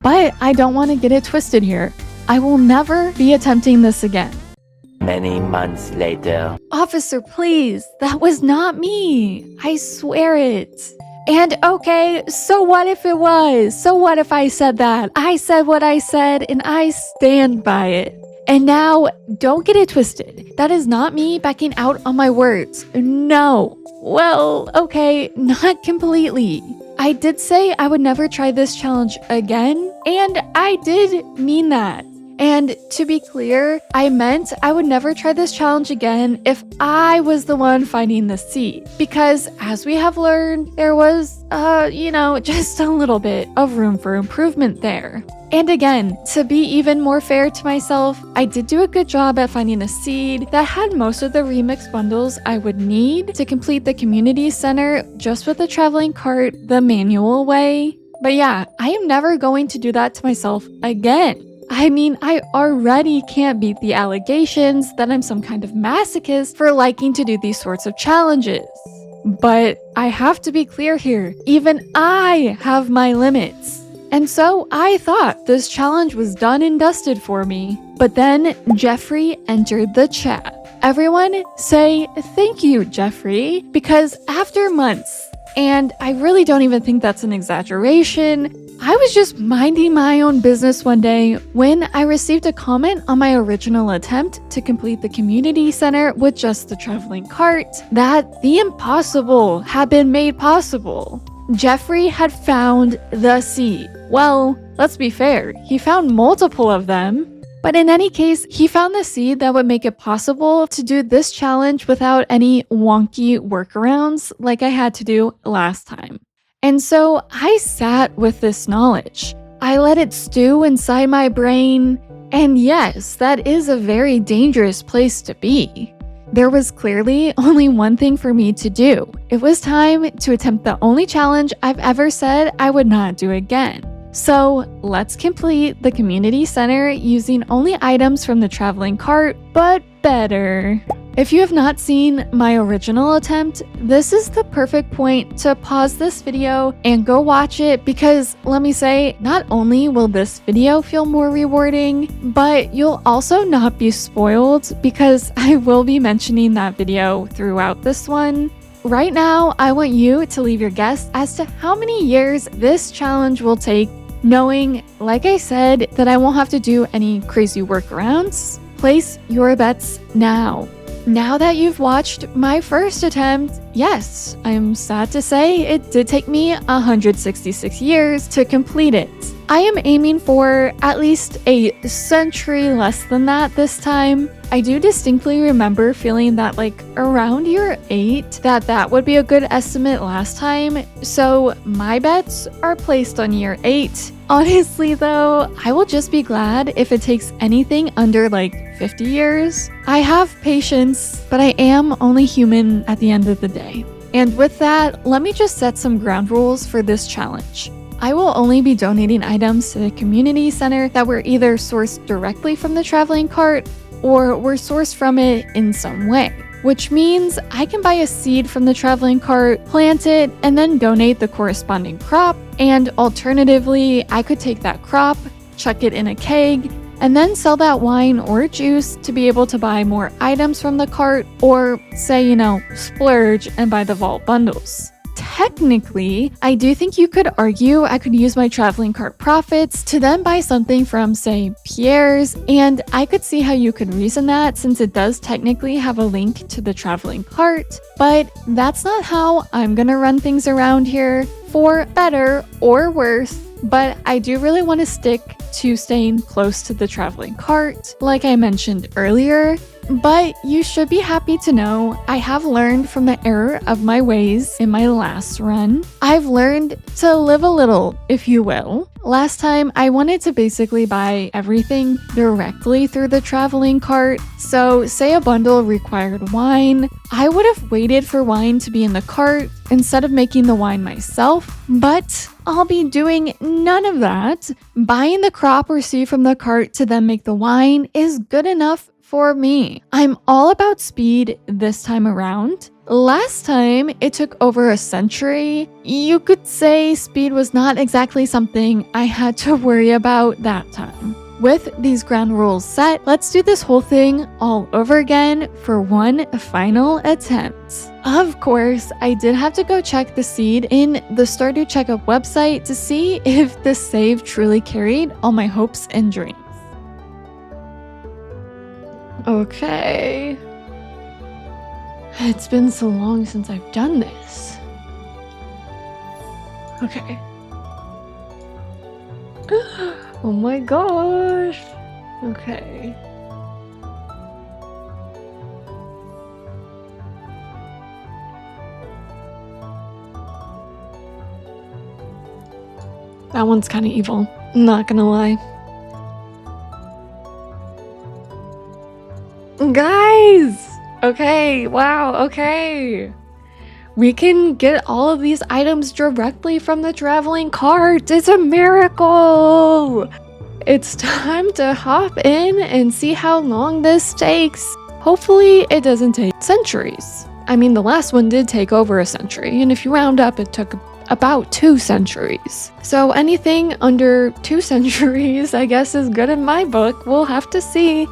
But I don't want to get it twisted here. I will never be attempting this again. Many months later. Officer, please, that was not me. I swear it. And okay, so what if it was? So what if I said that? I said what I said and I stand by it. And now, don't get it twisted. That is not me backing out on my words. No. Well, okay, not completely. I did say I would never try this challenge again, and I did mean that. And to be clear, I meant I would never try this challenge again if I was the one finding the seed. Because as we have learned, there was, just a little bit of room for improvement there. And again, to be even more fair to myself, I did do a good job at finding a seed that had most of the remix bundles I would need to complete the community center just with the traveling cart the manual way. But yeah, I am never going to do that to myself again. I mean, I already can't beat the allegations that I'm some kind of masochist for liking to do these sorts of challenges. But I have to be clear here, even I have my limits. And so I thought this challenge was done and dusted for me. But then Jeffrey entered the chat. Everyone say thank you, Jeffrey, because after months, and I really don't even think that's an exaggeration, I was just minding my own business one day when I received a comment on my original attempt to complete the community center with just the traveling cart that the impossible had been made possible. Jeffrey had found the seed. Well, let's be fair, he found multiple of them. But in any case, he found the seed that would make it possible to do this challenge without any wonky workarounds like I had to do last time. And so I sat with this knowledge. I let it stew inside my brain, and yes, that is a very dangerous place to be. There was clearly only one thing for me to do. It was time to attempt the only challenge I've ever said I would not do again. So let's complete the community center using only items from the traveling cart, but better. If you have not seen my original attempt, this is the perfect point to pause this video and go watch it because, let me say, not only will this video feel more rewarding, but you'll also not be spoiled because I will be mentioning that video throughout this one. Right now, I want you to leave your guess as to how many years this challenge will take, knowing, like I said, that I won't have to do any crazy workarounds. Place your bets now. Now that you've watched my first attempt, yes, I'm sad to say it did take me 166 years to complete it. I am aiming for at least a century less than that this time. I do distinctly remember feeling that around year 8 that would be a good estimate last time, so my bets are placed on year 8. Honestly though, I will just be glad if it takes anything under 50 years. I have patience, but I am only human at the end of the day. And with that, let me just set some ground rules for this challenge. I will only be donating items to the community center that were either sourced directly from the traveling cart or were sourced from it in some way, which means I can buy a seed from the traveling cart, plant it, and then donate the corresponding crop. And alternatively, I could take that crop, chuck it in a keg, and then sell that wine or juice to be able to buy more items from the cart, or say, splurge and buy the vault bundles. Technically, I do think you could argue I could use my traveling cart profits to then buy something from, say, Pierre's, and I could see how you could reason that since it does technically have a link to the traveling cart, but that's not how I'm gonna run things around here, for better or worse. But I do really want to stick to staying close to the traveling cart, like I mentioned earlier. But you should be happy to know I have learned from the error of my ways in my last run. I've learned to live a little, if you will. Last time, I wanted to basically buy everything directly through the traveling cart. So say a bundle required wine, I would have waited for wine to be in the cart instead of making the wine myself. But I'll be doing none of that. Buying the crop or seed from the cart to then make the wine is good enough for me. I'm all about speed this time around. Last time, it took over a century. You could say speed was not exactly something I had to worry about that time. With these ground rules set, let's do this whole thing all over again for one final attempt. Of course, I did have to go check the seed in the Stardew checkup website to see if the save truly carried all my hopes and dreams. Okay. It's been so long since I've done this. Okay. Oh my gosh. Okay. That one's kind of evil. Not gonna lie. Guys! Okay, wow, okay. We can get all of these items directly from the traveling cart. It's a miracle! It's time to hop in and see how long this takes. Hopefully it doesn't take centuries. I mean, the last one did take over a century, and if you round up, it took about 2 centuries. So anything under 2 centuries, I guess, is good in my book. We'll have to see.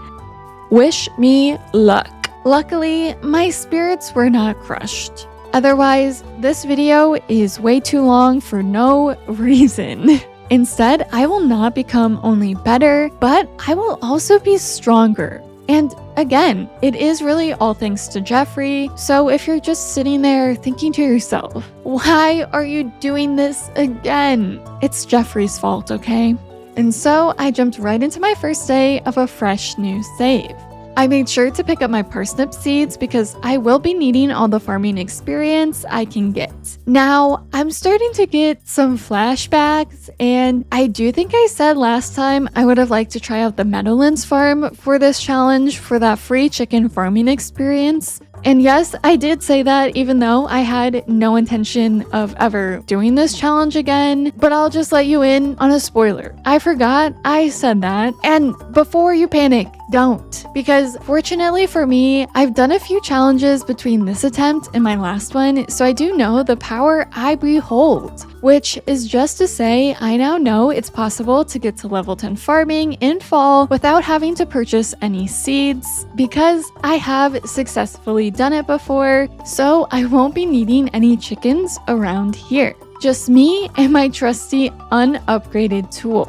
Wish me luck. Luckily, my spirits were not crushed. Otherwise, this video is way too long for no reason. Instead, I will not become only better, but I will also be stronger. And again, it is really all thanks to Jeffrey, so if you're just sitting there thinking to yourself, why are you doing this again? It's Jeffrey's fault, okay? And so I jumped right into my first day of a fresh new save. I made sure to pick up my parsnip seeds because I will be needing all the farming experience I can get. Now, I'm starting to get some flashbacks, and I do think I said last time I would have liked to try out the Meadowlands farm for this challenge for that free chicken farming experience. And yes, I did say that even though I had no intention of ever doing this challenge again, but I'll just let you in on a spoiler. I forgot I said that, and before you panic, don't. Because fortunately for me, I've done a few challenges between this attempt and my last one, so I do know the power I behold. Which is just to say, I now know it's possible to get to level 10 farming in fall without having to purchase any seeds, because I have successfully done it before, so I won't be needing any chickens around here. Just me and my trusty unupgraded tools.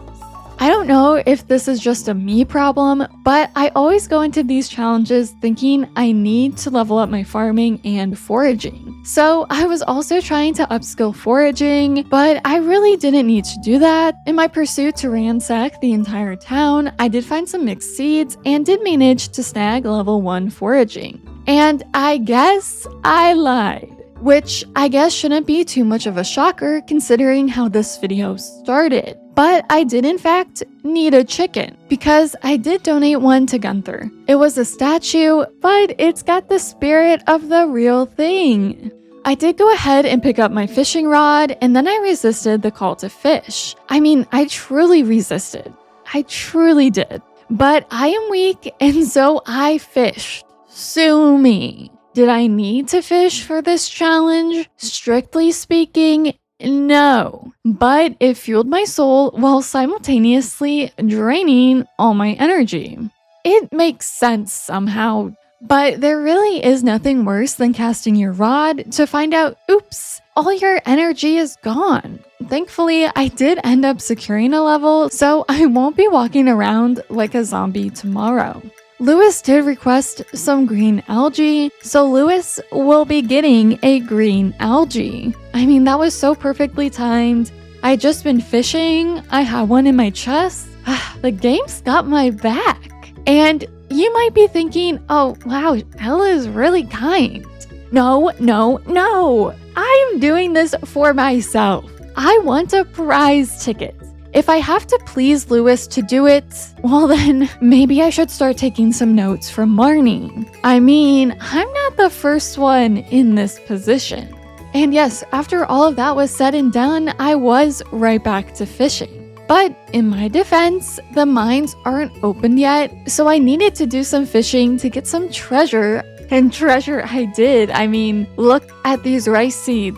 I don't know if this is just a me problem, but I always go into these challenges thinking I need to level up my farming and foraging. So I was also trying to upskill foraging, but I really didn't need to do that. In my pursuit to ransack the entire town, I did find some mixed seeds and did manage to snag level 1 foraging. And I guess I lied. Which I guess shouldn't be too much of a shocker considering how this video started. But I did in fact need a chicken because I did donate one to Gunther. It was a statue, but it's got the spirit of the real thing. I did go ahead and pick up my fishing rod, and then I resisted the call to fish. I mean, I truly resisted. I truly did. But I am weak, and so I fished. Sue me. Did I need to fish for this challenge? Strictly speaking, no. But it fueled my soul while simultaneously draining all my energy. It makes sense somehow. But there really is nothing worse than casting your rod to find out, oops, all your energy is gone. Thankfully, I did end up securing a level, so I won't be walking around like a zombie tomorrow. Lewis did request some green algae, so Lewis will be getting a green algae. I mean, that was so perfectly timed. I had just been fishing, I had one in my chest. The game's got my back. And you might be thinking, oh wow, Ella is really kind. No. I'm doing this for myself. I want a prize ticket. If I have to please Lewis to do it, well then, maybe I should start taking some notes from Marnie. I mean, I'm not the first one in this position. And yes, after all of that was said and done, I was right back to fishing. But in my defense, the mines aren't open yet, so I needed to do some fishing to get some treasure, And treasure I did. I mean, look at these rice seeds.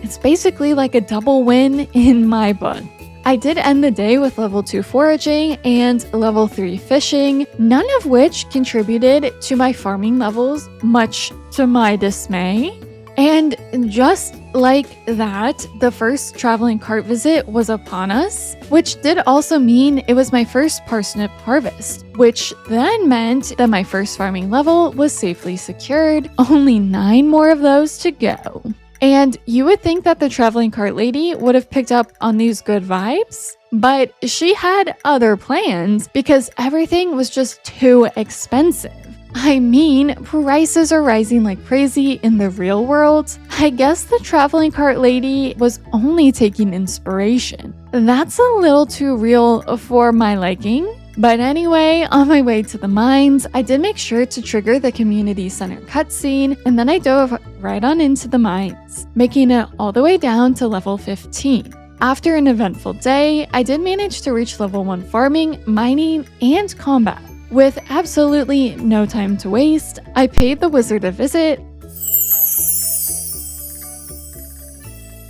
It's basically like a double win in my book. I did end the day with level 2 foraging and level 3 fishing, none of which contributed to my farming levels, much to my dismay. And just like that, the first traveling cart visit was upon us, which did also mean it was my first parsnip harvest, which then meant that my first farming level was safely secured, only 9 more of those to go. And you would think that the traveling cart lady would have picked up on these good vibes, but she had other plans because everything was just too expensive. I mean, prices are rising like crazy in the real world. I guess the traveling cart lady was only taking inspiration. That's a little too real for my liking. But anyway, on my way to the mines, I did make sure to trigger the community center cutscene, and then I dove right on into the mines, making it all the way down to level 15. After an eventful day, I did manage to reach level 1 farming, mining, and combat. With absolutely no time to waste, I paid the wizard a visit,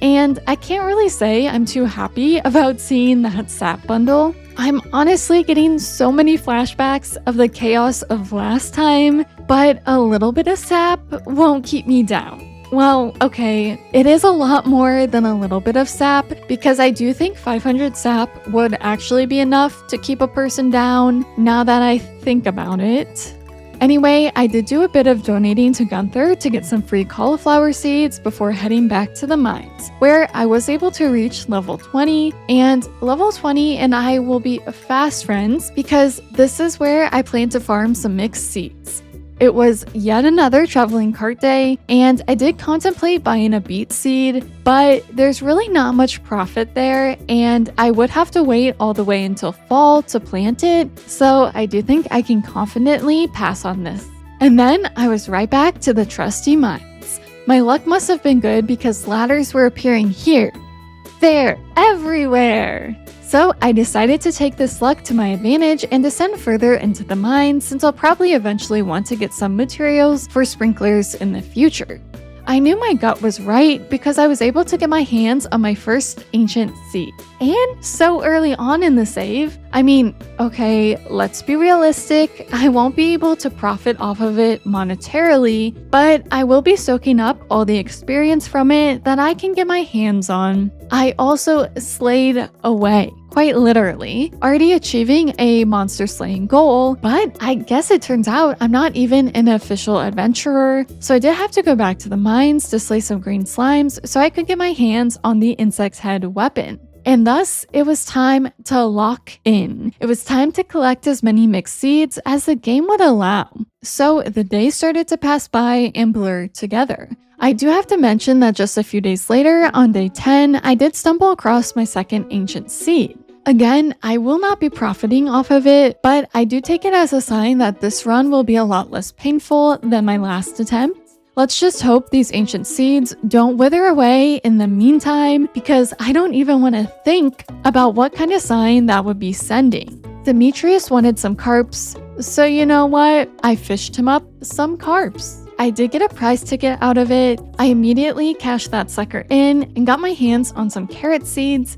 and I can't really say I'm too happy about seeing that sap bundle. I'm honestly getting so many flashbacks of the chaos of last time, but a little bit of sap won't keep me down. Well, okay, it is a lot more than a little bit of sap because I do think 500 sap would actually be enough to keep a person down now that I think about it. Anyway, I did do a bit of donating to Gunther to get some free cauliflower seeds before heading back to the mines, where I was able to reach level 20, and level 20 and I will be fast friends because this is where I plan to farm some mixed seeds. It was yet another traveling cart day, and I did contemplate buying a beet seed, but there's really not much profit there, and I would have to wait all the way until fall to plant it, so I do think I can confidently pass on this. And then I was right back to the trusty mines. My luck must have been good because ladders were appearing here, there, everywhere. So I decided to take this luck to my advantage and descend further into the mine since I'll probably eventually want to get some materials for sprinklers in the future. I knew my gut was right because I was able to get my hands on my first ancient seed. And so early on in the save, I mean, okay, let's be realistic, I won't be able to profit off of it monetarily, but I will be soaking up all the experience from it that I can get my hands on. I also slayed away, quite literally, already achieving a monster slaying goal, but I guess it turns out I'm not even an official adventurer, so I did have to go back to the mines to slay some green slimes so I could get my hands on the insect's head weapon. And thus, it was time to lock in. It was time to collect as many mixed seeds as the game would allow. So the days started to pass by and blur together. I do have to mention that just a few days later, on day 10, I did stumble across my second ancient seed. Again, I will not be profiting off of it, but I do take it as a sign that this run will be a lot less painful than my last attempt. Let's just hope these ancient seeds don't wither away in the meantime, because I don't even want to think about what kind of sign that would be sending. Demetrius wanted some carps, so you know what? I fished him up some carps. I did get a prize ticket out of it. I immediately cashed that sucker in and got my hands on some carrot seeds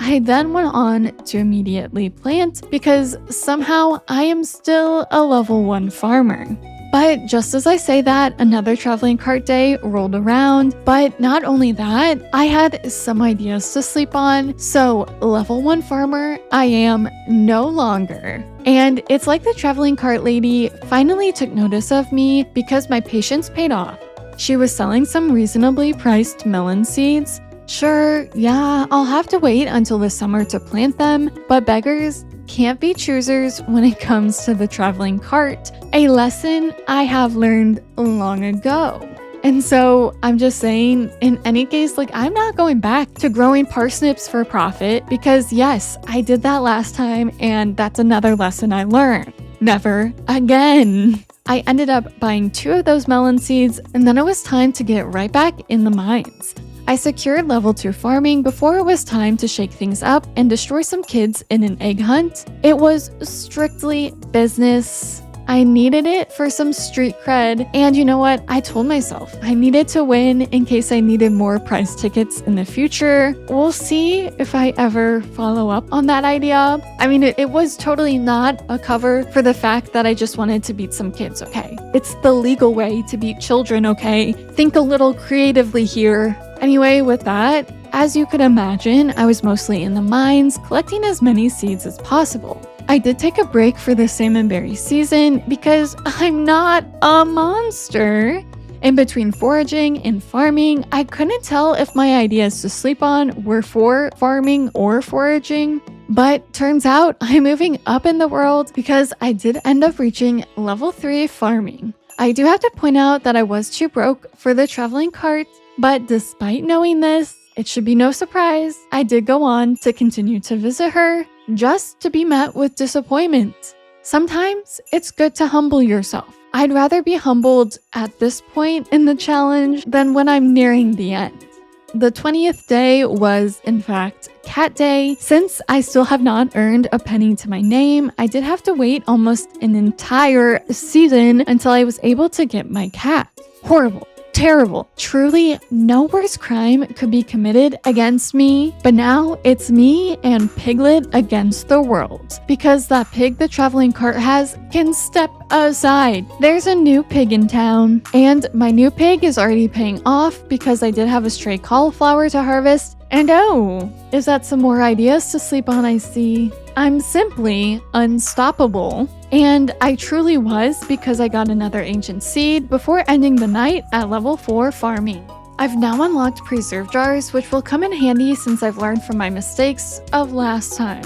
I then went on to immediately plant because somehow I am still a level 1 farmer. But just as I say that, another traveling cart day rolled around. But not only that, I had some ideas to sleep on. So level 1 farmer, I am no longer. And it's like the traveling cart lady finally took notice of me because my patience paid off. She was selling some reasonably priced melon seeds. Sure, yeah, I'll have to wait until the summer to plant them, but beggars can't be choosers when it comes to the traveling cart, a lesson I have learned long ago. And so I'm just saying, in any case, I'm not going back to growing parsnips for profit because yes, I did that last time and that's another lesson I learned. Never again. I ended up buying 2 of those melon seeds and then it was time to get right back in the mines. I secured level 2 farming before it was time to shake things up and destroy some kids in an egg hunt. It was strictly business. I needed it for some street cred. And you know what? I told myself I needed to win in case I needed more prize tickets in the future. We'll see if I ever follow up on that idea. I mean, it was totally not a cover for the fact that I just wanted to beat some kids, okay? It's the legal way to beat children, okay? Think a little creatively here. Anyway, with that, as you could imagine, I was mostly in the mines, collecting as many seeds as possible. I did take a break for the salmon berry season because I'm not a monster. In between foraging and farming, I couldn't tell if my ideas to sleep on were for farming or foraging. But turns out I'm moving up in the world because I did end up reaching level 3 farming. I do have to point out that I was too broke for the traveling cart, but despite knowing this, it should be no surprise, I did go on to continue to visit her, just to be met with disappointment. Sometimes it's good to humble yourself. I'd rather be humbled at this point in the challenge than when I'm nearing the end. The 20th day was, in fact, cat day. Since I still have not earned a penny to my name, I did have to wait almost an entire season until I was able to get my cat. Horrible. Terrible. Truly, no worse crime could be committed against me, but now it's me and Piglet against the world. Because that pig the traveling cart has can step aside. There's a new pig in town, and my new pig is already paying off because I did have a stray cauliflower to harvest. And oh, is that some more ideas to sleep on, I see? I'm simply unstoppable. And I truly was because I got another ancient seed before ending the night at level 4 farming. I've now unlocked preserve jars, which will come in handy since I've learned from my mistakes of last time.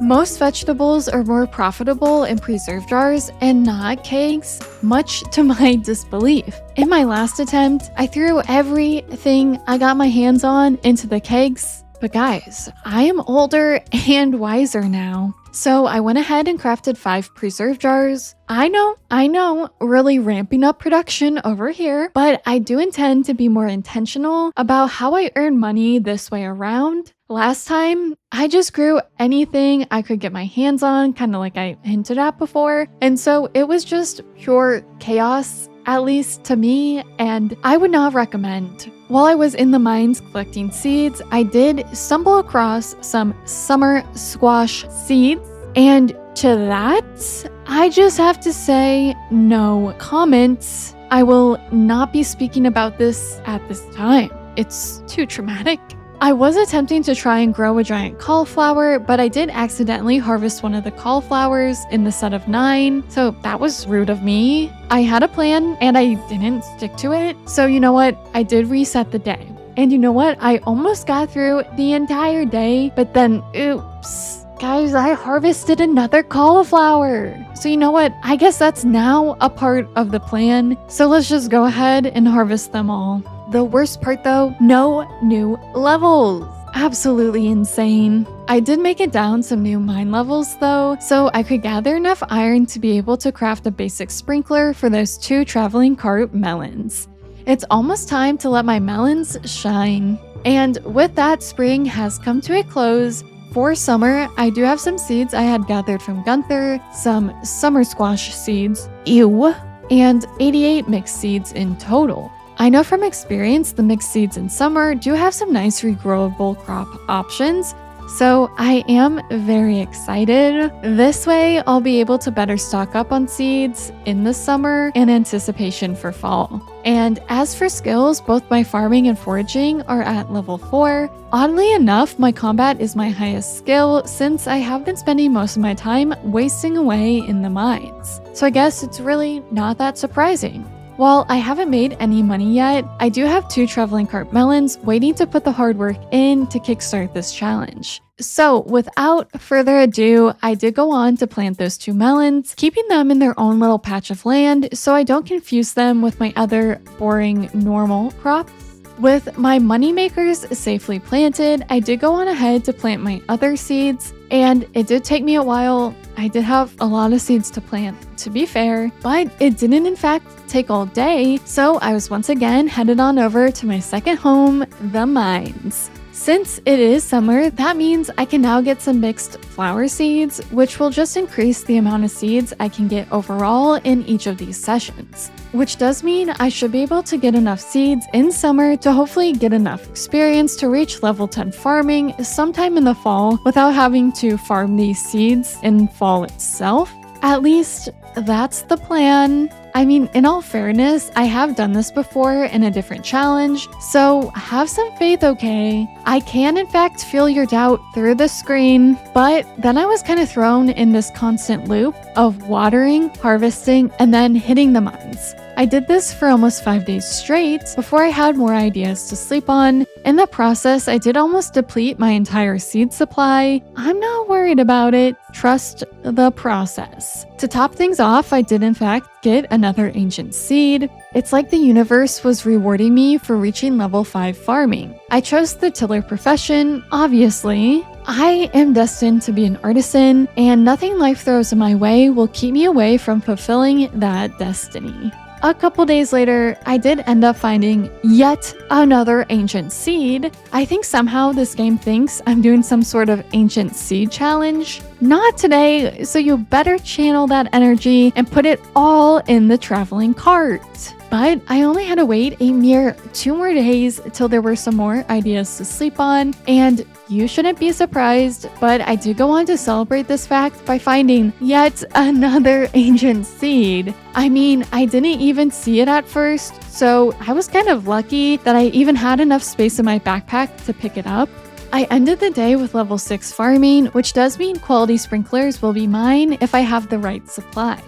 Most vegetables are more profitable in preserve jars and not kegs, much to my disbelief. In my last attempt, I threw everything I got my hands on into the kegs. But guys, I am older and wiser now. So I went ahead and crafted 5 preserve jars. I know, really ramping up production over here, but I do intend to be more intentional about how I earn money this way around. Last time, I just grew anything I could get my hands on, kind of like I hinted at before. And so it was just pure chaos, at least to me, and I would not recommend. While I was in the mines collecting seeds, I did stumble across some summer squash seeds, and to that, I just have to say no comments. I will not be speaking about this at this time. It's too traumatic. I was attempting to try and grow a giant cauliflower, but I did accidentally harvest one of the cauliflowers in the set of 9, so that was rude of me. I had a plan and I didn't stick to it, so you know what? I did reset the day. And you know what? I almost got through the entire day, but then, oops. Guys, I harvested another cauliflower. So you know what? I guess that's now a part of the plan. So let's just go ahead and harvest them all. The worst part though, no new levels. Absolutely insane. I did make it down some new mine levels though, so I could gather enough iron to be able to craft a basic sprinkler for those 2 traveling cart melons. It's almost time to let my melons shine. And with that, spring has come to a close. For summer, I do have some seeds I had gathered from Gunther, some summer squash seeds, and 88 mixed seeds in total. I know from experience the mixed seeds in summer do have some nice regrowable crop options, so I am very excited. This way, I'll be able to better stock up on seeds in the summer in anticipation for fall. And as for skills, both my farming and foraging are at level 4. Oddly enough, my combat is my highest skill since I have been spending most of my time wasting away in the mines. So I guess it's really not that surprising. While I haven't made any money yet, I do have 2 traveling cart melons waiting to put the hard work in to kickstart this challenge. So without further ado, I did go on to plant those 2 melons, keeping them in their own little patch of land so I don't confuse them with my other boring normal crops. With my moneymakers safely planted, I did go on ahead to plant my other seeds, and it did take me a while. I did have a lot of seeds to plant, to be fair, but it didn't in fact take all day, so I was once again headed on over to my second home, the mines. Since it is summer, that means I can now get some mixed flower seeds, which will just increase the amount of seeds I can get overall in each of these sessions. Which does mean I should be able to get enough seeds in summer to hopefully get enough experience to reach level 10 farming sometime in the fall without having to farm these seeds in fall itself. At least that's the plan. I mean, in all fairness, I have done this before in a different challenge, so have some faith, okay? I can in fact feel your doubt through the screen, but then I was kind of thrown in this constant loop of watering, harvesting, and then hitting the mines. I did this for almost 5 days straight before I had more ideas to sleep on. In the process, I did almost deplete my entire seed supply. I'm not worried about it. Trust the process. To top things off, I did in fact get another ancient seed. It's like the universe was rewarding me for reaching level 5 farming. I chose the tiller profession, obviously. I am destined to be an artisan, and nothing life throws in my way will keep me away from fulfilling that destiny. A couple days later, I did end up finding yet another ancient seed. I think somehow this game thinks I'm doing some sort of ancient seed challenge. Not today, so you better channel that energy and put it all in the traveling cart. But I only had to wait a mere 2 more days till there were some more ideas to sleep on, and you shouldn't be surprised, but I did go on to celebrate this fact by finding yet another ancient seed. I mean, I didn't even see it at first, so I was kind of lucky that I even had enough space in my backpack to pick it up. I ended the day with level 6 farming, which does mean quality sprinklers will be mine if I have the right supplies.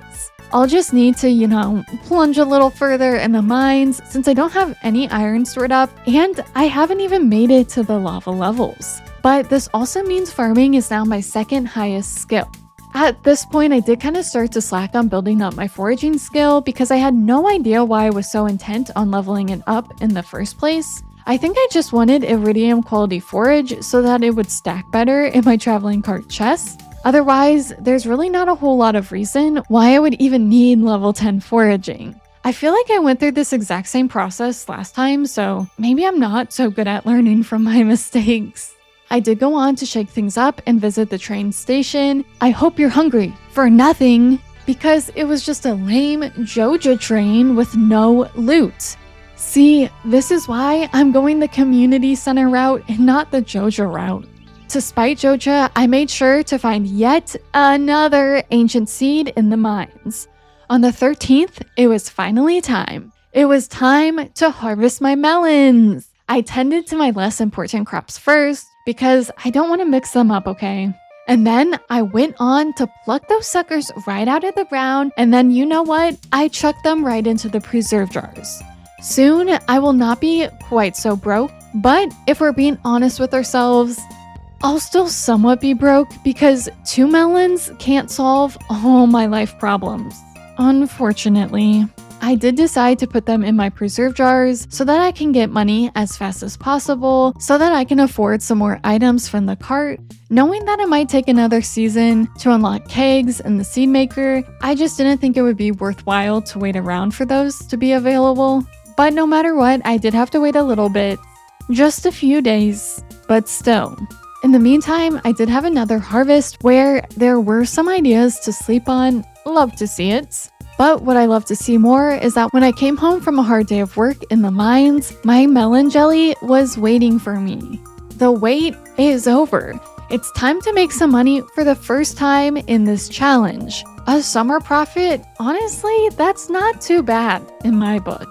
I'll just need to, plunge a little further in the mines since I don't have any iron stored up and I haven't even made it to the lava levels. But this also means farming is now my second highest skill. At this point, I did kind of start to slack on building up my foraging skill because I had no idea why I was so intent on leveling it up in the first place. I think I just wanted iridium quality forage so that it would stack better in my traveling cart chest. Otherwise, there's really not a whole lot of reason why I would even need level 10 foraging. I feel like I went through this exact same process last time, so maybe I'm not so good at learning from my mistakes. I did go on to shake things up and visit the train station. I hope you're hungry for nothing, because it was just a lame Joja train with no loot. See, this is why I'm going the community center route and not the Joja route. To spite Joja, I made sure to find yet another ancient seed in the mines. On the 13th, it was finally time. It was time to harvest my melons. I tended to my less important crops first because I don't want to mix them up, okay? And then I went on to pluck those suckers right out of the ground, and then you know what? I chucked them right into the preserve jars. Soon, I will not be quite so broke, but if we're being honest with ourselves, I'll still somewhat be broke because 2 melons can't solve all my life problems. Unfortunately, I did decide to put them in my preserve jars so that I can get money as fast as possible so that I can afford some more items from the cart. Knowing that it might take another season to unlock kegs and the seed maker, I just didn't think it would be worthwhile to wait around for those to be available. But no matter what, I did have to wait a little bit. Just a few days, but still. In the meantime, I did have another harvest where there were some ideas to sleep on. Love to see it. But what I love to see more is that when I came home from a hard day of work in the mines, my melon jelly was waiting for me. The wait is over. It's time to make some money for the first time in this challenge. A summer profit? Honestly, that's not too bad in my book.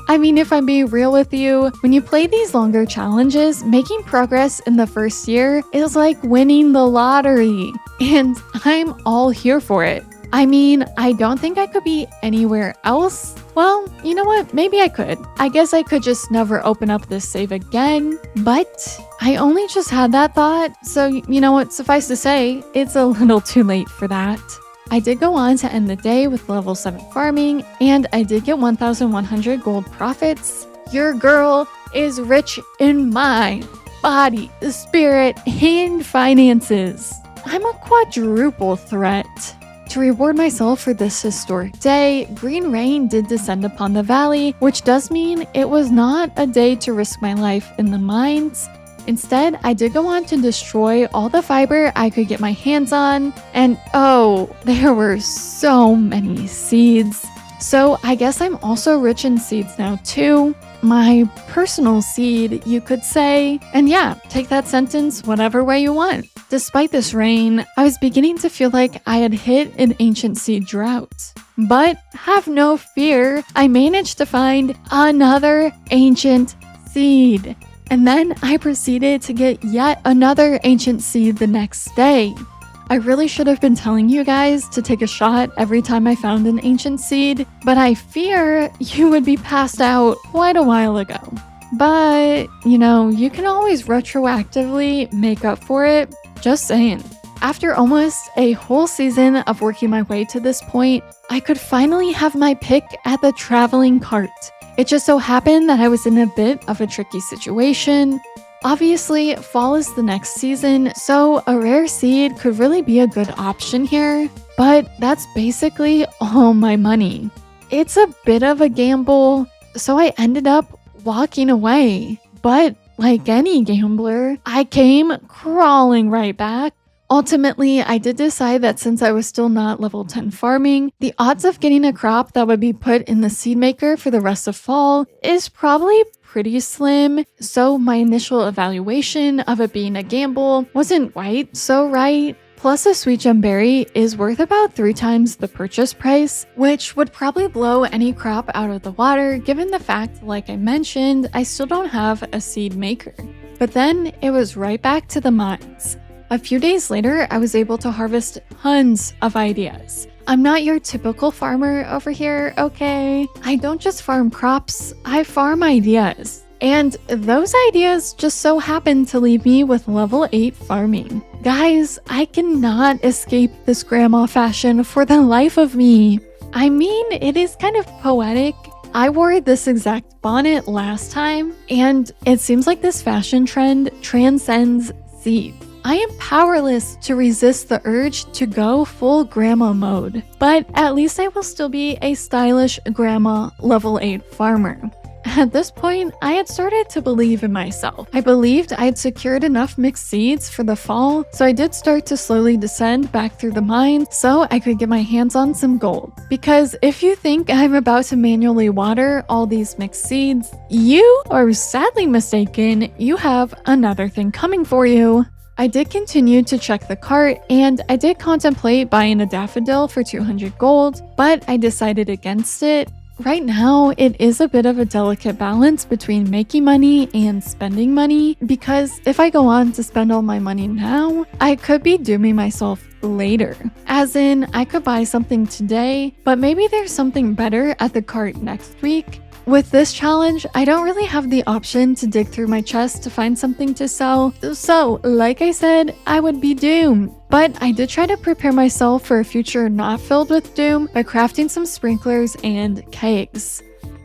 I mean, if I'm being real with you, when you play these longer challenges, making progress in the first year is like winning the lottery. And I'm all here for it. I mean, I don't think I could be anywhere else. Well, you know what? Maybe I could. I guess I could just never open up this save again. But I only just had that thought. So, you know what? Suffice to say, it's a little too late for that. I did go on to end the day with level 7 farming, and I did get 1,100 gold profits. Your girl is rich in mind, body, spirit, and finances. I'm a quadruple threat. To reward myself for this historic day, green rain did descend upon the valley, which does mean it was not a day to risk my life in the mines. Instead, I did go on to destroy all the fiber I could get my hands on, and oh, there were so many seeds. So I guess I'm also rich in seeds now too. My personal seed, you could say. And yeah, take that sentence whatever way you want. Despite this rain, I was beginning to feel like I had hit an ancient seed drought. But have no fear, I managed to find another ancient seed. And then I proceeded to get yet another ancient seed the next day. I really should have been telling you guys to take a shot every time I found an ancient seed, but I fear you would be passed out quite a while ago. But, you can always retroactively make up for it. Just saying. After almost a whole season of working my way to this point, I could finally have my pick at the traveling cart. It just so happened that I was in a bit of a tricky situation. Obviously, fall is the next season, so a rare seed could really be a good option here, but that's basically all my money. It's a bit of a gamble, so I ended up walking away. But like any gambler, I came crawling right back. Ultimately, I did decide that since I was still not level 10 farming, the odds of getting a crop that would be put in the seed maker for the rest of fall is probably pretty slim. So my initial evaluation of it being a gamble wasn't quite so right. Plus, a sweet gem berry is worth about 3 times the purchase price, which would probably blow any crop out of the water given the fact, like I mentioned, I still don't have a seed maker. But then it was right back to the mines. A few days later, I was able to harvest tons of ideas. I'm not your typical farmer over here, okay? I don't just farm crops, I farm ideas. And those ideas just so happen to leave me with level 8 farming. Guys, I cannot escape this grandma fashion for the life of me. I mean, it is kind of poetic. I wore this exact bonnet last time, and it seems like this fashion trend transcends seeds. I am powerless to resist the urge to go full grandma mode, but at least I will still be a stylish grandma level 8 farmer. At this point, I had started to believe in myself. I believed I'd secured enough mixed seeds for the fall, so I did start to slowly descend back through the mine so I could get my hands on some gold. Because if you think I'm about to manually water all these mixed seeds, you are sadly mistaken. You have another thing coming for you. I did continue to check the cart, and I did contemplate buying a daffodil for 200 gold, but I decided against it. Right now, it is a bit of a delicate balance between making money and spending money, because if I go on to spend all my money now, I could be dooming myself later. As in, I could buy something today, but maybe there's something better at the cart next week. With this challenge, I don't really have the option to dig through my chest to find something to sell, so like I said, I would be doomed. But I did try to prepare myself for a future not filled with doom by crafting some sprinklers and kegs.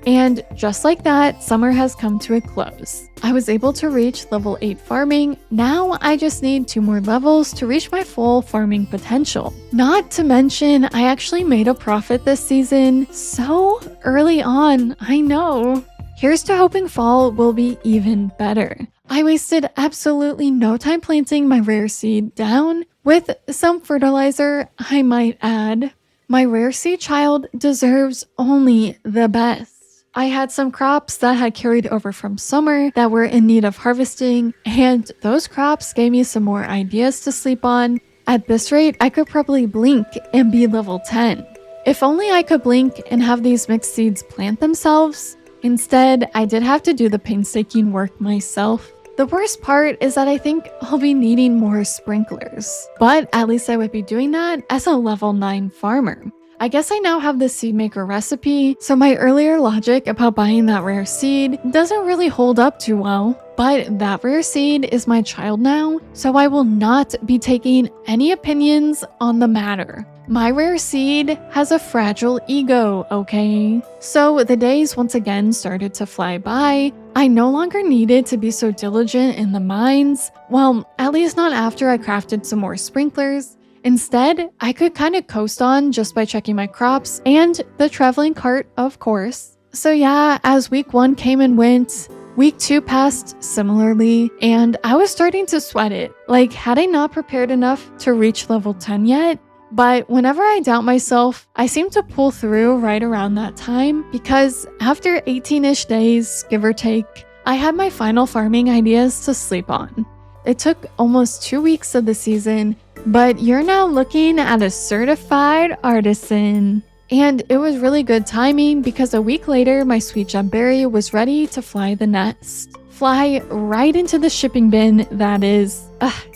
And just like that, summer has come to a close. I was able to reach level 8 farming. Now I just need 2 more levels to reach my full farming potential. Not to mention, I actually made a profit this season so early on, I know. Here's to hoping fall will be even better. I wasted absolutely no time planting my rare seed down, with some fertilizer, I might add. My rare seed child deserves only the best. I had some crops that had carried over from summer that were in need of harvesting, and those crops gave me some more ideas to sleep on. At this rate, I could probably blink and be level 10. If only I could blink and have these mixed seeds plant themselves. Instead, I did have to do the painstaking work myself. The worst part is that I think I'll be needing more sprinklers, but at least I would be doing that as a level 9 farmer. I guess I now have the seed maker recipe, so my earlier logic about buying that rare seed doesn't really hold up too well. But that rare seed is my child now, so I will not be taking any opinions on the matter. My rare seed has a fragile ego, okay? So the days once again started to fly by. I no longer needed to be so diligent in the mines. Well, at least not after I crafted some more sprinklers. Instead, I could kind of coast on just by checking my crops and the traveling cart, of course. So yeah, as week 1 came and went, Week 2 passed similarly, and I was starting to sweat it. Like, had I not prepared enough to reach level 10 yet? But whenever I doubt myself, I seem to pull through right around that time because after 18-ish days, give or take, I had my final farming ideas to sleep on. It took almost 2 weeks of the season, but you're now looking at a certified artisan. And it was really good timing because a week later, my sweet gem berry was ready to fly the nest. Fly right into the shipping bin, that is.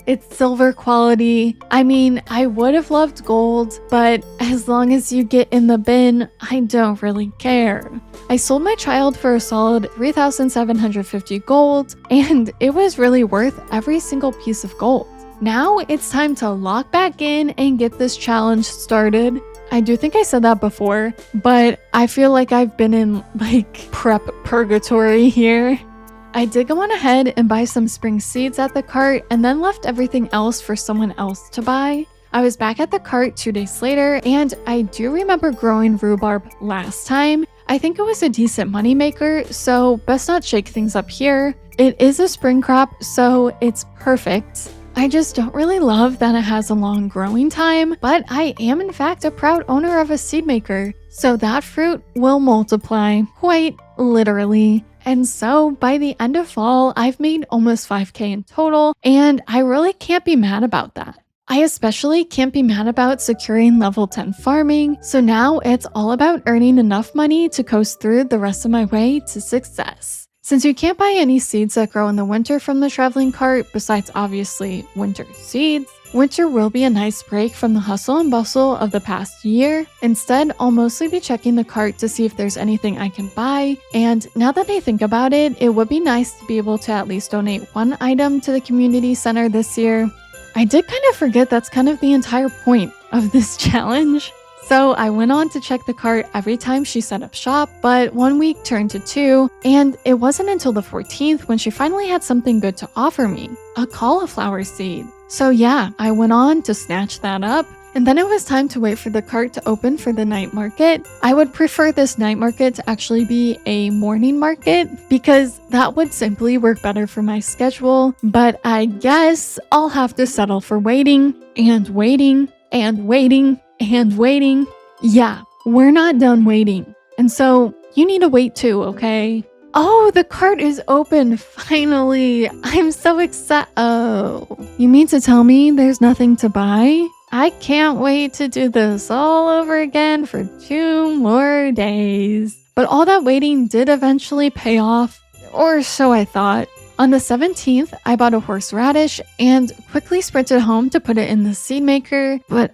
It's silver quality. I mean, I would have loved gold, but as long as you get in the bin, I don't really care. I sold my child for a solid 3,750 gold, and it was really worth every single piece of gold. Now it's time to lock back in and get this challenge started. I do think I said that before, but I feel like I've been in prep purgatory here. I did go on ahead and buy some spring seeds at the cart and then left everything else for someone else to buy. I was back at the cart 2 days later, and I do remember growing rhubarb last time. I think it was a decent moneymaker, so best not shake things up here. It is a spring crop, so it's perfect. I just don't really love that it has a long growing time, but I am in fact a proud owner of a seed maker, so that fruit will multiply, quite literally. And so by the end of fall, I've made almost 5K in total, and I really can't be mad about that. I especially can't be mad about securing level 10 farming, so now it's all about earning enough money to coast through the rest of my way to success. Since you can't buy any seeds that grow in the winter from the traveling cart, besides obviously winter seeds, winter will be a nice break from the hustle and bustle of the past year. Instead, I'll mostly be checking the cart to see if there's anything I can buy, and now that I think about it, it would be nice to be able to at least donate one item to the community center this year. I did kind of forget that's kind of the entire point of this challenge. So I went on to check the cart every time she set up shop, but 1 week turned to 2, and it wasn't until the 14th when she finally had something good to offer me, a cauliflower seed. So yeah, I went on to snatch that up, and then it was time to wait for the cart to open for the night market. I would prefer this night market to actually be a morning market because that would simply work better for my schedule, but I guess I'll have to settle for waiting and waiting and waiting and waiting. Yeah, we're not done waiting. And so you need to wait too, okay? Oh, the cart is open, finally. I'm so excited. Oh, you mean to tell me there's nothing to buy? I can't wait to do this all over again for 2 more days. But all that waiting did eventually pay off, or so I thought. On the 17th, I bought a horseradish and quickly sprinted home to put it in the seed maker, but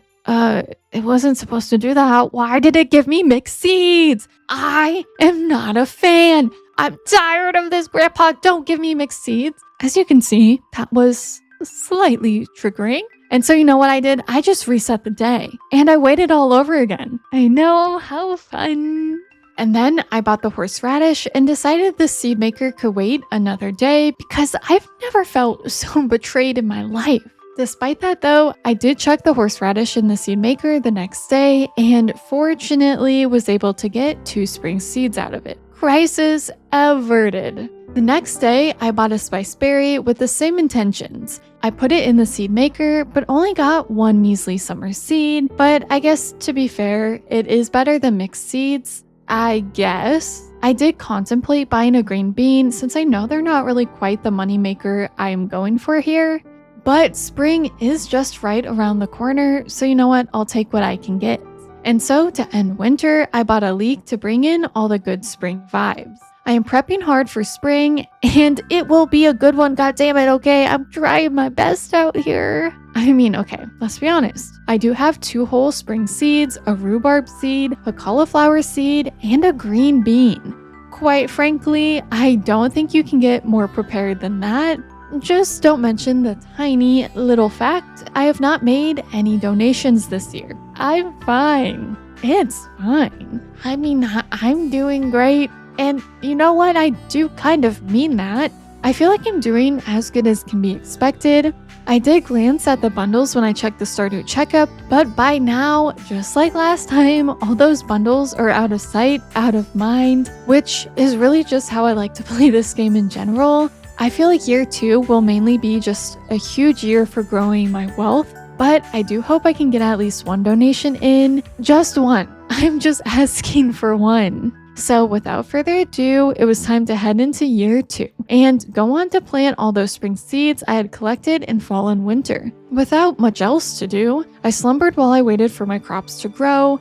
it wasn't supposed to do that. Why did it give me mixed seeds? I am not a fan. I'm tired of this, Grandpa. Don't give me mixed seeds. As you can see, that was slightly triggering. And so you know what I did? I just reset the day and I waited all over again. I know, how fun. And then I bought the horseradish and decided the seed maker could wait another day because I've never felt so betrayed in my life. Despite that though, I did chuck the horseradish in the seed maker the next day and fortunately was able to get 2 spring seeds out of it. Crisis averted. The next day, I bought a spice berry with the same intentions. I put it in the seed maker, but only got 1 measly summer seed. But I guess to be fair, it is better than mixed seeds, I guess. I did contemplate buying a green bean since I know they're not really quite the moneymaker I'm going for here. But spring is just right around the corner, so you know what, I'll take what I can get. And so to end winter, I bought a leek to bring in all the good spring vibes. I am prepping hard for spring, and it will be a good one, goddammit, okay? I'm trying my best out here. I mean, okay, let's be honest. I do have 2 whole spring seeds, a rhubarb seed, a cauliflower seed, and a green bean. Quite frankly, I don't think you can get more prepared than that. Just don't mention the tiny little fact I have not made any donations this year. I'm fine. It's fine. I mean, I'm doing great. And you know what? I do kind of mean that. I feel like I'm doing as good as can be expected. I did glance at the bundles when I checked the Stardew checkup, but by now, just like last time, all those bundles are out of sight, out of mind, which is really just how I like to play this game in general. I feel like year 2 will mainly be just a huge year for growing my wealth, but I do hope I can get at least one donation in. Just one. I'm just asking for one. So without further ado, it was time to head into year 2 and go on to plant all those spring seeds I had collected in fall and winter. Without much else to do, I slumbered while I waited for my crops to grow.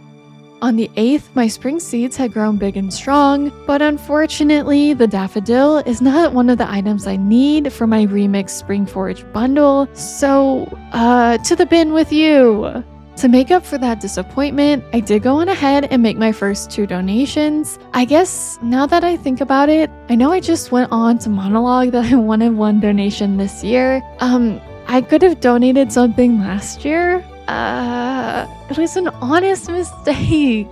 On the 8th, my spring seeds had grown big and strong, but unfortunately, the daffodil is not one of the items I need for my remixed spring forage bundle, so, to the bin with you! To make up for that disappointment, I did go on ahead and make my first 2 donations. I guess, now that I think about it, I know I just went on to monologue that I wanted 1 donation this year. I could have donated something last year. It was an honest mistake.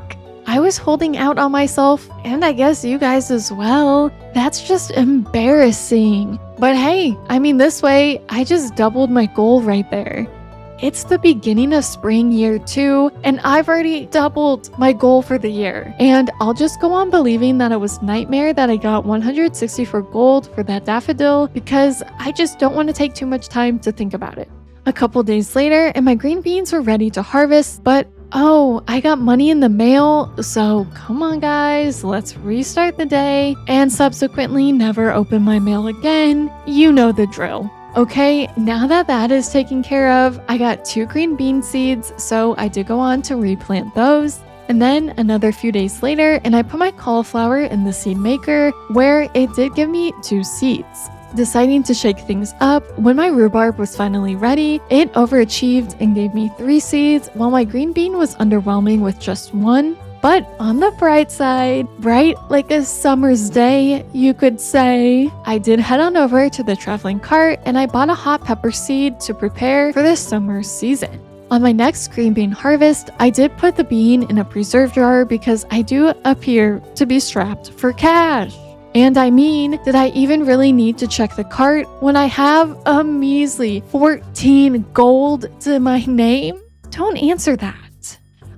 I was holding out on myself, and I guess you guys as well. That's just embarrassing. But hey, I mean, this way, I just doubled my goal right there. It's the beginning of spring year 2, and I've already doubled my goal for the year. And I'll just go on believing that it was Nightmare that I got 164 gold for that daffodil, because I just don't want to take too much time to think about it. A couple days later, and my green beans were ready to harvest, but oh, I got money in the mail, so come on guys, let's restart the day, and subsequently never open my mail again. You know the drill. Okay, now that that is taken care of, I got 2 green bean seeds, so I did go on to replant those. And then another few days later, and I put my cauliflower in the seed maker, where it did give me 2 seeds. Deciding to shake things up, when my rhubarb was finally ready, it overachieved and gave me 3 seeds, while my green bean was underwhelming with just 1. But on the bright side, bright like a summer's day, you could say, I did head on over to the traveling cart and I bought a hot pepper seed to prepare for the summer season. On my next green bean harvest, I did put the bean in a preserve jar because I do appear to be strapped for cash. And I mean, did I even really need to check the cart when I have a measly 14 gold to my name? Don't answer that.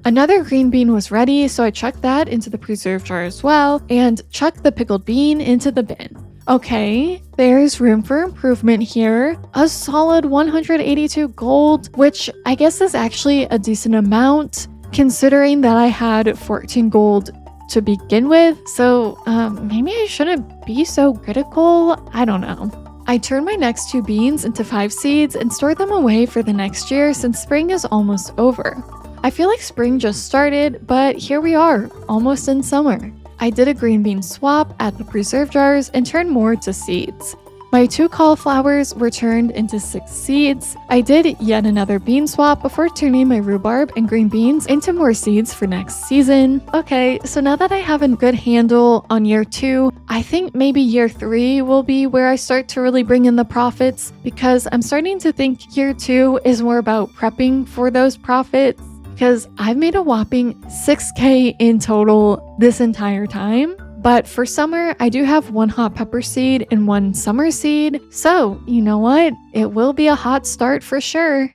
Another green bean was ready, so I chucked that into the preserve jar as well, and chucked the pickled bean into the bin. Okay, there's room for improvement here. A solid 182 gold, which I guess is actually a decent amount, considering that I had 14 gold to begin with, so maybe I shouldn't be so critical. I don't know. I turned my next 2 beans into 5 seeds and stored them away for the next year since spring is almost over. I feel like spring just started, but here we are, almost in summer. I did a green bean swap at the preserve jars and turned more to seeds. My 2 cauliflowers were turned into 6 seeds. I did yet another bean swap before turning my rhubarb and green beans into more seeds for next season. Okay, so now that I have a good handle on year 2, I think maybe year 3 will be where I start to really bring in the profits, because I'm starting to think year 2 is more about prepping for those profits. Because I've made a whopping 6k in total this entire time. But for summer, I do have 1 hot pepper seed and 1 summer seed. So, you know what? It will be a hot start for sure.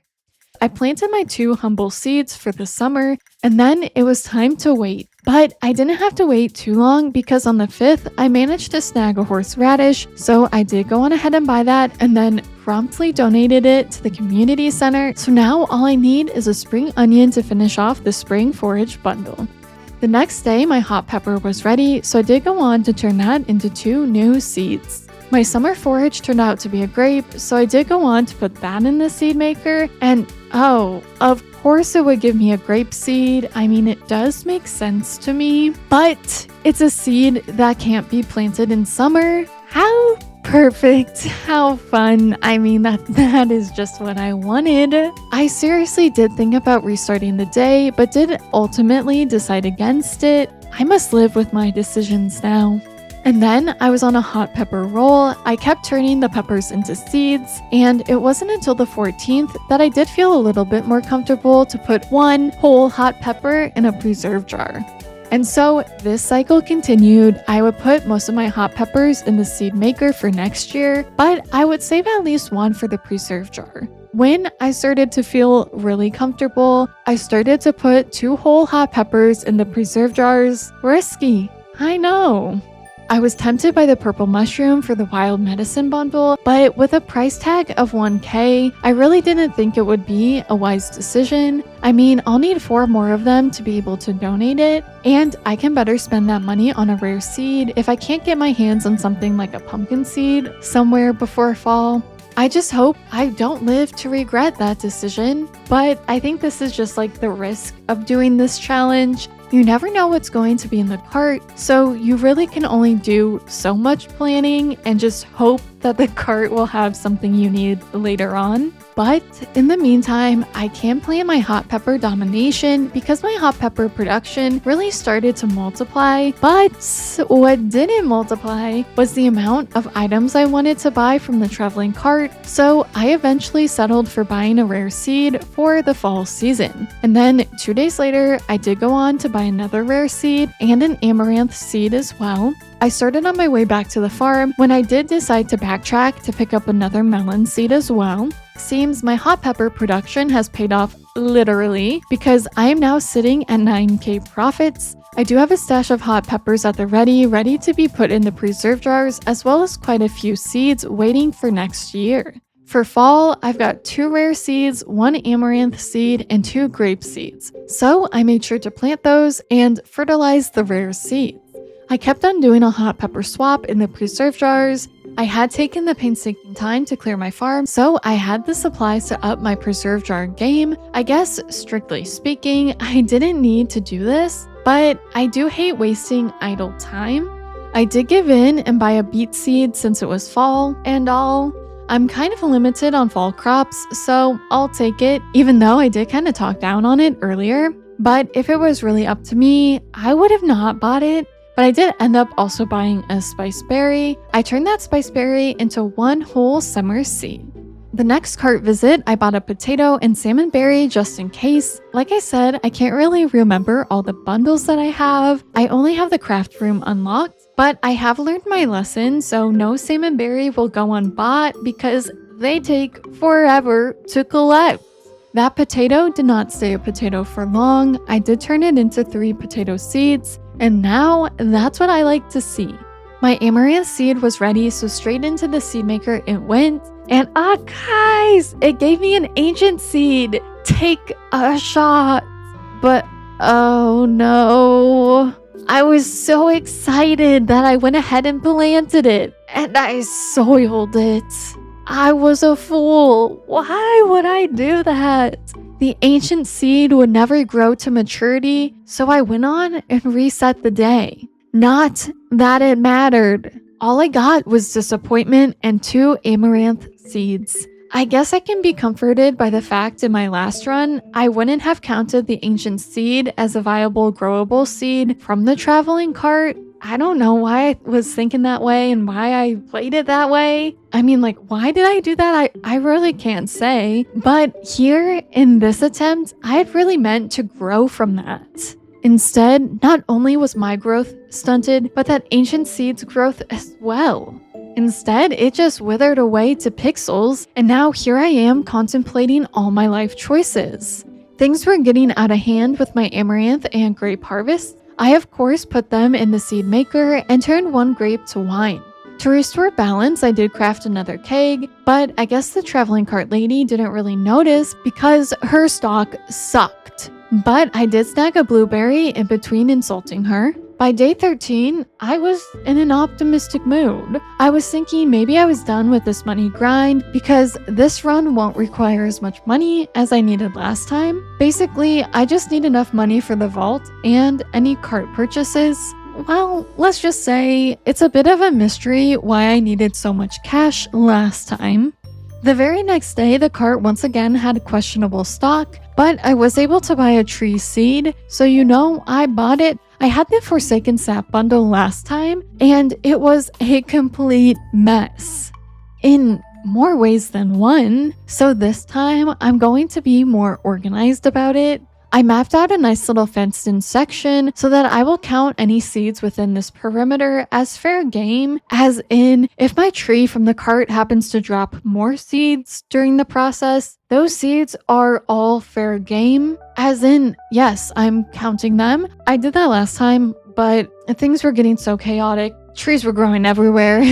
I planted my 2 humble seeds for the summer, and then it was time to wait. But I didn't have to wait too long because on the 5th, I managed to snag a horseradish, so I did go on ahead and buy that and then promptly donated it to the community center. So now all I need is a spring onion to finish off the spring forage bundle. The next day, my hot pepper was ready, so I did go on to turn that into 2 new seeds. My summer forage turned out to be a grape, so I did go on to put that in the seed maker, and oh, of course it would give me a grape seed. I mean, it does make sense to me, but it's a seed that can't be planted in summer. How perfect, how fun. I mean, that is just what I wanted. I seriously did think about restarting the day, but did ultimately decide against it. I must live with my decisions now. And then I was on a hot pepper roll. I kept turning the peppers into seeds, and it wasn't until the 14th that I did feel a little bit more comfortable to put 1 whole hot pepper in a preserve jar. And so this cycle continued. I would put most of my hot peppers in the seed maker for next year, but I would save at least one for the preserve jar. When I started to feel really comfortable, I started to put 2 whole hot peppers in the preserve jars. Risky, I know. I was tempted by the purple mushroom for the wild medicine bundle, but with a price tag of 1K, I really didn't think it would be a wise decision. I mean, I'll need 4 more of them to be able to donate it, and I can better spend that money on a rare seed if I can't get my hands on something like a pumpkin seed somewhere before fall. I just hope I don't live to regret that decision, but I think this is just like the risk of doing this challenge. You never know what's going to be in the cart, so you really can only do so much planning and just hope that the cart will have something you need later on. But in the meantime, I can plan my hot pepper domination because my hot pepper production really started to multiply, but what didn't multiply was the amount of items I wanted to buy from the traveling cart, so I eventually settled for buying a rare seed for the fall season. And then 2 days later, I did go on to buy another rare seed and an amaranth seed as well. I started on my way back to the farm when I did decide to backtrack to pick up another melon seed as well. Seems my hot pepper production has paid off literally because I am now sitting at 9K profits. I do have a stash of hot peppers at the ready to be put in the preserve jars, as well as quite a few seeds waiting for next year. For fall, I've got 2 rare seeds, 1 amaranth seed, and 2 grape seeds. So I made sure to plant those and fertilize the rare seeds. I kept on doing a hot pepper swap in the preserve jars. I had taken the painstaking time to clear my farm, so I had the supplies to up my preserve jar game. I guess, strictly speaking, I didn't need to do this, but I do hate wasting idle time. I did give in and buy a beet seed since it was fall and all. I'm kind of limited on fall crops, so I'll take it, even though I did kind of talk down on it earlier. But if it was really up to me, I would have not bought it. But I did end up also buying a spice berry. I turned that spice berry into 1 whole summer seed. The next cart visit, I bought a potato and salmon berry just in case. Like I said, I can't really remember all the bundles that I have. I only have the craft room unlocked, but I have learned my lesson, so no salmon berry will go unbought because they take forever to collect. That potato did not stay a potato for long. I did turn it into 3 potato seeds. And now, that's what I like to see. My amaranth seed was ready, so straight into the seed maker it went. And guys, it gave me an ancient seed. Take a shot. But oh no. I was so excited that I went ahead and planted it. And I soiled it. I was a fool. Why would I do that? The ancient seed would never grow to maturity, so I went on and reset the day. Not that it mattered. All I got was disappointment and 2 amaranth seeds. I guess I can be comforted by the fact in my last run, I wouldn't have counted the ancient seed as a viable growable seed from the traveling cart. I don't know why I was thinking that way and why I played it that way. I mean, like, why did I do that? I really can't say. But here in this attempt, I had really meant to grow from that. Instead, not only was my growth stunted, but that ancient seed's growth as well. Instead, it just withered away to pixels, and now here I am contemplating all my life choices. Things were getting out of hand with my amaranth and grape harvest. I of course put them in the seed maker and turned 1 grape to wine. To restore balance, I did craft another keg, but I guess the traveling cart lady didn't really notice because her stock sucked. But I did snag a blueberry in between insulting her. By day 13, I was in an optimistic mood. I was thinking maybe I was done with this money grind because this run won't require as much money as I needed last time. Basically, I just need enough money for the vault and any cart purchases. Well, let's just say it's a bit of a mystery why I needed so much cash last time. The very next day, the cart once again had questionable stock, but I was able to buy a tree seed, so I bought it. I had the Forsaken Sap bundle last time, and it was a complete mess. In more ways than one, so this time I'm going to be more organized about it. I mapped out a nice little fenced-in section so that I will count any seeds within this perimeter as fair game, as in, if my tree from the cart happens to drop more seeds during the process, those seeds are all fair game, as in, yes, I'm counting them. I did that last time, but things were getting so chaotic. Trees were growing everywhere.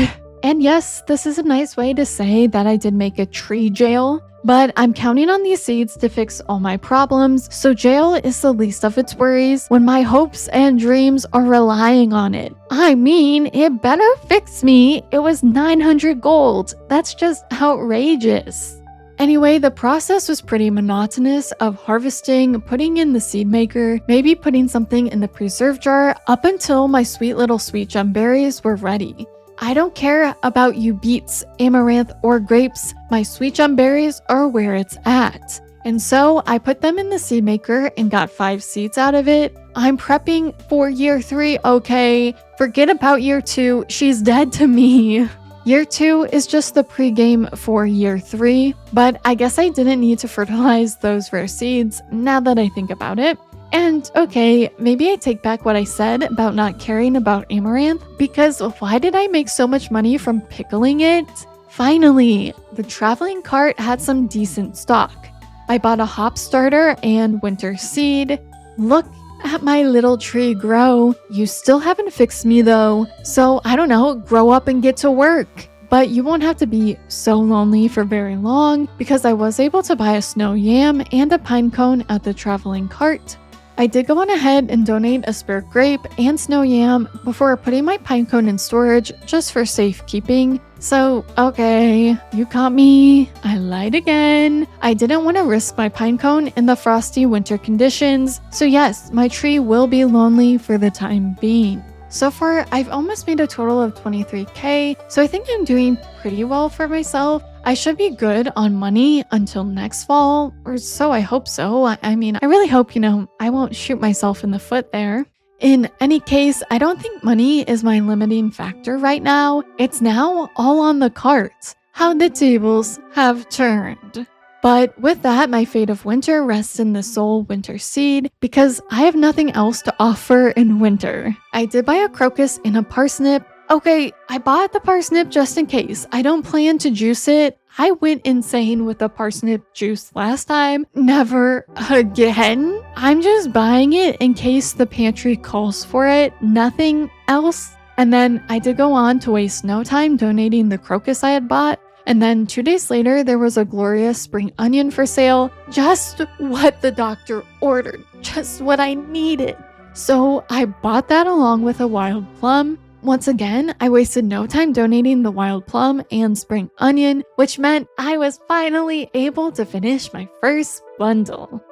And yes, this is a nice way to say that I did make a tree jail, but I'm counting on these seeds to fix all my problems, so jail is the least of its worries when my hopes and dreams are relying on it. I mean, it better fix me. It was 900 gold. That's just outrageous. Anyway, the process was pretty monotonous of harvesting, putting in the seed maker, maybe putting something in the preserve jar up until my sweet little sweet gem berries were ready. I don't care about you beets, amaranth, or grapes. My sweet gem berries are where it's at. And so I put them in the seed maker and got 5 seeds out of it. I'm prepping for year 3, okay? Forget about year 2. She's dead to me. Year 2 is just the pregame for year 3, but I guess I didn't need to fertilize those rare seeds now that I think about it. And okay, maybe I take back what I said about not caring about amaranth, because why did I make so much money from pickling it? Finally, the traveling cart had some decent stock. I bought a hop starter and winter seed. Look at my little tree grow. You still haven't fixed me though, so I don't know, grow up and get to work. But you won't have to be so lonely for very long, because I was able to buy a snow yam and a pine cone at the traveling cart. I did go on ahead and donate a spare grape and snow yam before putting my pine cone in storage just for safekeeping. So, okay, you caught me. I lied again. I didn't want to risk my pine cone in the frosty winter conditions. So yes, my tree will be lonely for the time being. So far, I've almost made a total of 23k, so I think I'm doing pretty well for myself. I should be good on money until next fall, or so I hope so. I mean, I really hope, I won't shoot myself in the foot there. In any case, I don't think money is my limiting factor right now. It's now all on the cards. How the tables have turned. But with that, my fate of winter rests in the soul winter seed, because I have nothing else to offer in winter. I did buy a crocus and a parsnip. Okay, I bought the parsnip just in case. I don't plan to juice it. I went insane with the parsnip juice last time. Never again. I'm just buying it in case the pantry calls for it. Nothing else. And then I did go on to waste no time donating the crocus I had bought. And then 2 days later, there was a glorious spring onion for sale. Just what the doctor ordered. Just what I needed. So I bought that along with a wild plum. Once again, I wasted no time donating the wild plum and spring onion, which meant I was finally able to finish my first bundle.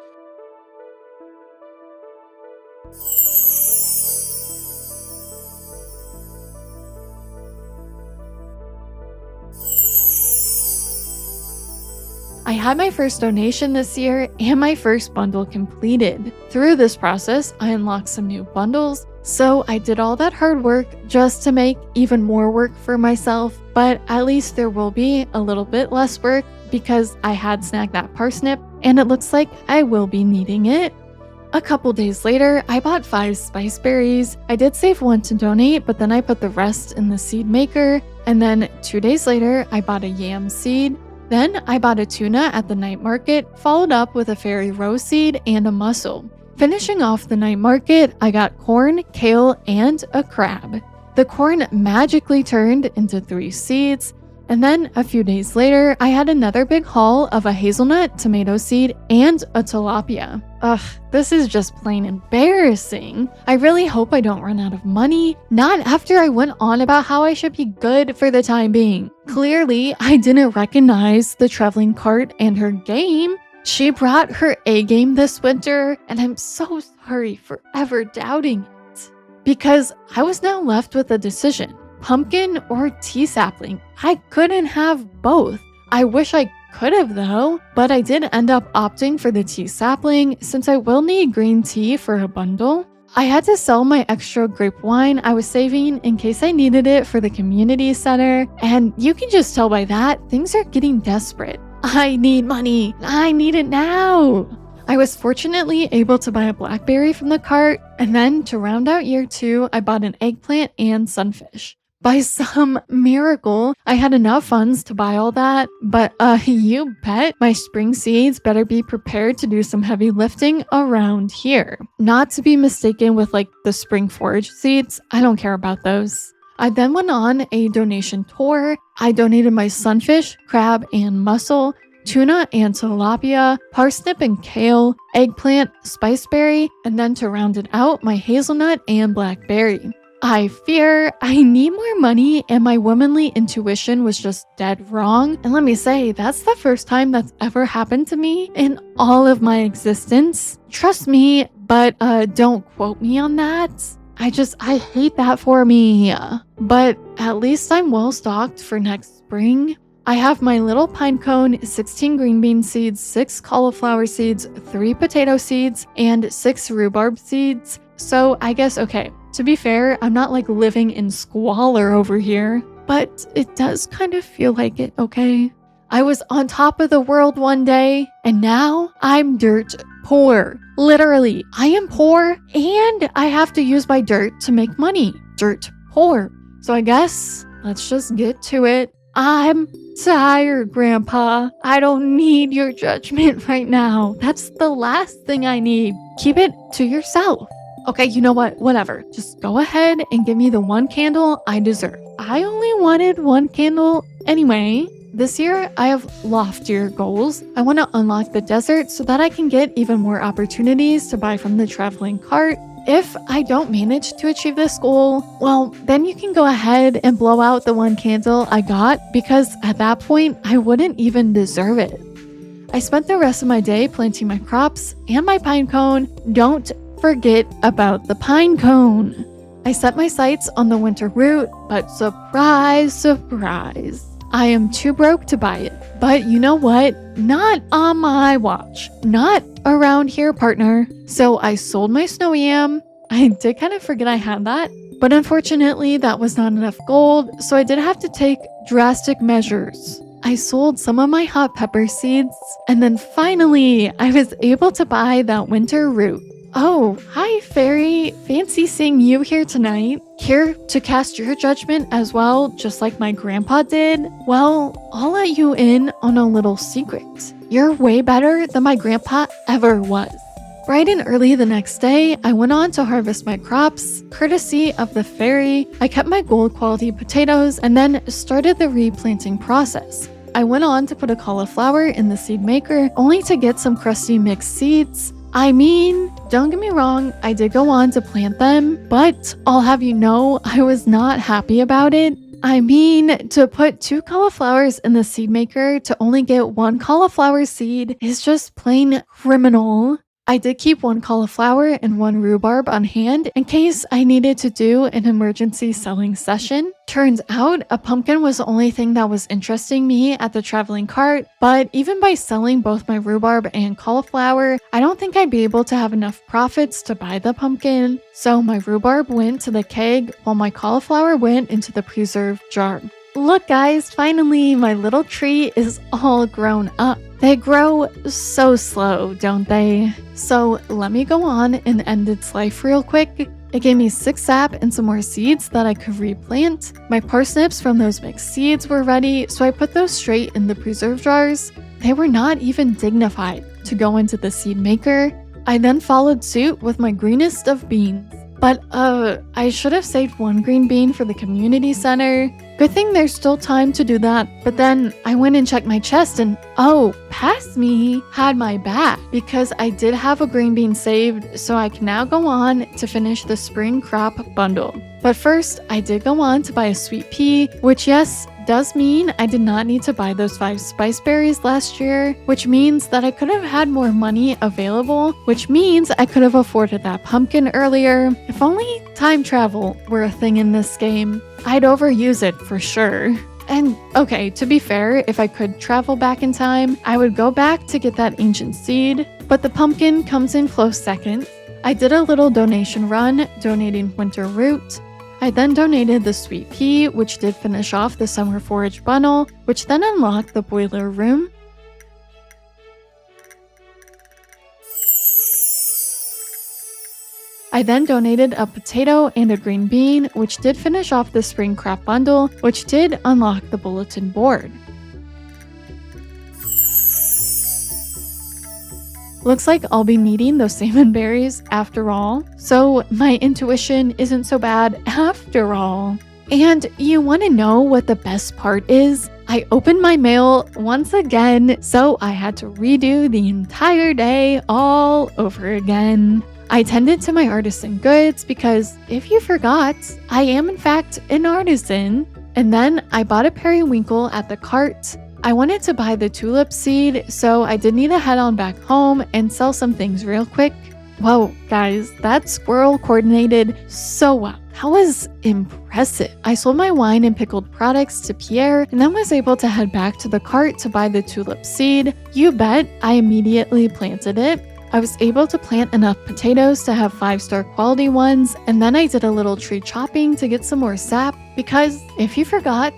I had my first donation this year and my first bundle completed. Through this process, I unlocked some new bundles, so I did all that hard work just to make even more work for myself, but at least there will be a little bit less work because I had snagged that parsnip and it looks like I will be needing it. A couple days later, I bought 5 spice berries. I did save 1 to donate, but then I put the rest in the seed maker. And then 2 days later, I bought a yam seed. Then I bought a tuna at the night market, followed up with a fairy rose seed and a mussel. Finishing off the night market, I got corn, kale, and a crab. The corn magically turned into 3 seeds, and then a few days later, I had another big haul of a hazelnut, tomato seed, and a tilapia. Ugh, this is just plain embarrassing. I really hope I don't run out of money. Not after I went on about how I should be good for the time being. Clearly, I didn't recognize the traveling cart and her game. She brought her A game this winter, and I'm so sorry for ever doubting it. Because I was now left with a decision. Pumpkin or tea sapling. I couldn't have both. I wish I could have though, but I did end up opting for the tea sapling since I will need green tea for a bundle. I had to sell my extra grape wine I was saving in case I needed it for the community center, and you can just tell by that things are getting desperate. I need money. I need it now. I was fortunately able to buy a blackberry from the cart, and then to round out year 2, I bought an eggplant and sunfish. By some miracle, I had enough funds to buy all that, but you bet my spring seeds better be prepared to do some heavy lifting around here. Not to be mistaken with like the spring forage seeds, I don't care about those. I then went on a donation tour. I donated my sunfish, crab, and mussel, tuna and tilapia, parsnip and kale, eggplant, spiceberry, and then to round it out, my hazelnut and blackberry. I fear I need more money and my womanly intuition was just dead wrong. And let me say, that's the first time that's ever happened to me in all of my existence. Trust me, but don't quote me on that. I hate that for me. But at least I'm well stocked for next spring. I have my little pine cone, 16 green bean seeds, 6 cauliflower seeds, 3 potato seeds, and 6 rhubarb seeds. So I guess, okay, to be fair, I'm not like living in squalor over here, but it does kind of feel like it, okay? I was on top of the world one day, and now I'm dirt poor. Literally, I am poor, and I have to use my dirt to make money. Dirt poor. So I guess let's just get to it. I'm tired, Grandpa. I don't need your judgment right now. That's the last thing I need. Keep it to yourself. Okay, you know what? Whatever. Just go ahead and give me the one candle I deserve. I only wanted one candle anyway. This year, I have loftier goals. I want to unlock the desert so that I can get even more opportunities to buy from the traveling cart. If I don't manage to achieve this goal, well, then you can go ahead and blow out the one candle I got because at that point, I wouldn't even deserve it. I spent the rest of my day planting my crops and my pine cone. Don't forget about the pine cone. I set my sights on the winter root, but surprise, surprise, I am too broke to buy it. But you know what? Not on my watch. Not around here, partner. So I sold my snow yam. I did kind of forget I had that. But unfortunately, that was not enough gold, so I did have to take drastic measures. I sold some of my hot pepper seeds, and then finally, I was able to buy that winter root. Oh, hi, Fairy. Fancy seeing you here tonight. Here to cast your judgment as well, just like my grandpa did. Well, I'll let you in on a little secret. You're way better than my grandpa ever was. Bright and early the next day, I went on to harvest my crops, courtesy of the fairy. I kept my gold quality potatoes and then started the replanting process. I went on to put a cauliflower in the seed maker, only to get some crusty mixed seeds. I mean, don't get me wrong, I did go on to plant them, but I'll have you know, I was not happy about it. I mean, to put 2 cauliflowers in the seed maker to only get 1 cauliflower seed is just plain criminal. I did keep 1 cauliflower and 1 rhubarb on hand in case I needed to do an emergency selling session. Turns out a pumpkin was the only thing that was interesting me at the traveling cart, but even by selling both my rhubarb and cauliflower, I don't think I'd be able to have enough profits to buy the pumpkin. So my rhubarb went to the keg while my cauliflower went into the preserve jar. Look guys, finally my little tree is all grown up. They grow so slow, don't they? So let me go on and end its life real quick. It gave me 6 sap and some more seeds that I could replant. My parsnips from those mixed seeds were ready, so I put those straight in the preserve jars. They were not even dignified to go into the seed maker. I then followed suit with my greenest of beans. But I should have saved 1 green bean for the community center. Good thing there's still time to do that. But then I went and checked my chest and oh, past me had my back because I did have a green bean saved, so I can now go on to finish the spring crop bundle. But first, I did go on to buy a sweet pea, which yes, does mean I did not need to buy those 5 spice berries last year, which means that I could have had more money available, which means I could have afforded that pumpkin earlier. If only time travel were a thing in this game, I'd overuse it for sure. And okay, to be fair, if I could travel back in time, I would go back to get that ancient seed, but the pumpkin comes in close second. I did a little donation run, donating winter root. I then donated the sweet pea, which did finish off the summer forage bundle, which then unlocked the boiler room. I then donated a potato and a green bean, which did finish off the spring crop bundle, which did unlock the bulletin board. Looks like I'll be needing those salmon berries after all, so my intuition isn't so bad after all. And you want to know what the best part is? I opened my mail once again, so I had to redo the entire day all over again. I tended to my artisan goods because, if you forgot, I am in fact an artisan. And then I bought a periwinkle at the cart. I wanted to buy the tulip seed, so I did need to head on back home and sell some things real quick. Whoa, guys, that squirrel coordinated so well. That was impressive. I sold my wine and pickled products to Pierre and then was able to head back to the cart to buy the tulip seed. You bet I immediately planted it. I was able to plant enough potatoes to have 5-star quality ones, and then I did a little tree chopping to get some more sap because if you forgot,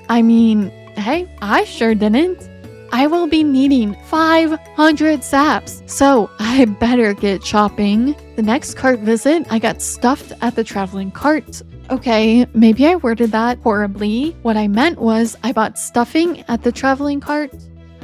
hey, I sure didn't. I will be needing 500 saps, so I better get chopping. The next cart visit, I got stuffed at the traveling cart. Okay, maybe I worded that horribly. What I meant was I bought stuffing at the traveling cart.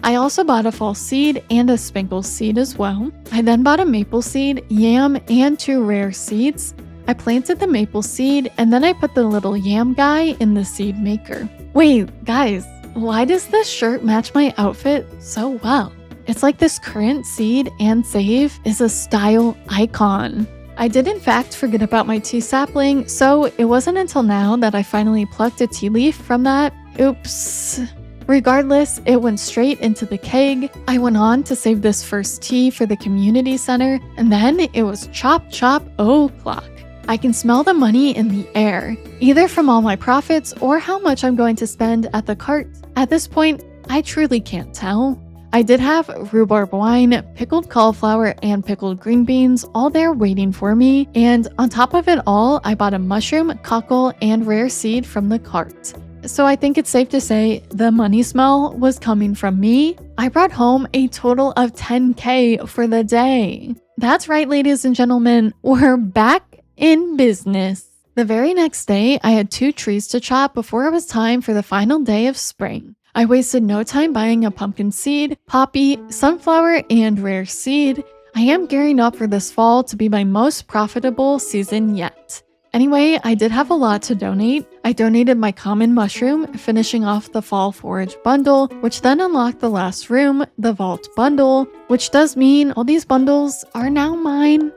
I also bought a fall seed and a spangle seed as well. I then bought a maple seed, yam, and 2 rare seeds. I planted the maple seed and then I put the little yam guy in the seed maker. Wait, guys. Why does this shirt match my outfit so well? It's like this current seed and save is a style icon. I did in fact forget about my tea sapling, so it wasn't until now that I finally plucked a tea leaf from that. Oops. Regardless, it went straight into the keg. I went on to save this first tea for the community center, and then it was chop chop o'clock. I can smell the money in the air, either from all my profits or how much I'm going to spend at the cart. At this point, I truly can't tell. I did have rhubarb wine, pickled cauliflower, and pickled green beans all there waiting for me, and on top of it all, I bought a mushroom, cockle, and rare seed from the cart. So I think it's safe to say the money smell was coming from me. I brought home a total of 10K for the day. That's right, ladies and gentlemen, we're back in business. The very next day, I had 2 trees to chop before it was time for the final day of spring. I wasted no time buying a pumpkin seed, poppy, sunflower, and rare seed. I am gearing up for this fall to be my most profitable season yet. Anyway, I did have a lot to donate. I donated my common mushroom, finishing off the fall forage bundle, which then unlocked the last room, the vault bundle, which does mean all these bundles are now mine.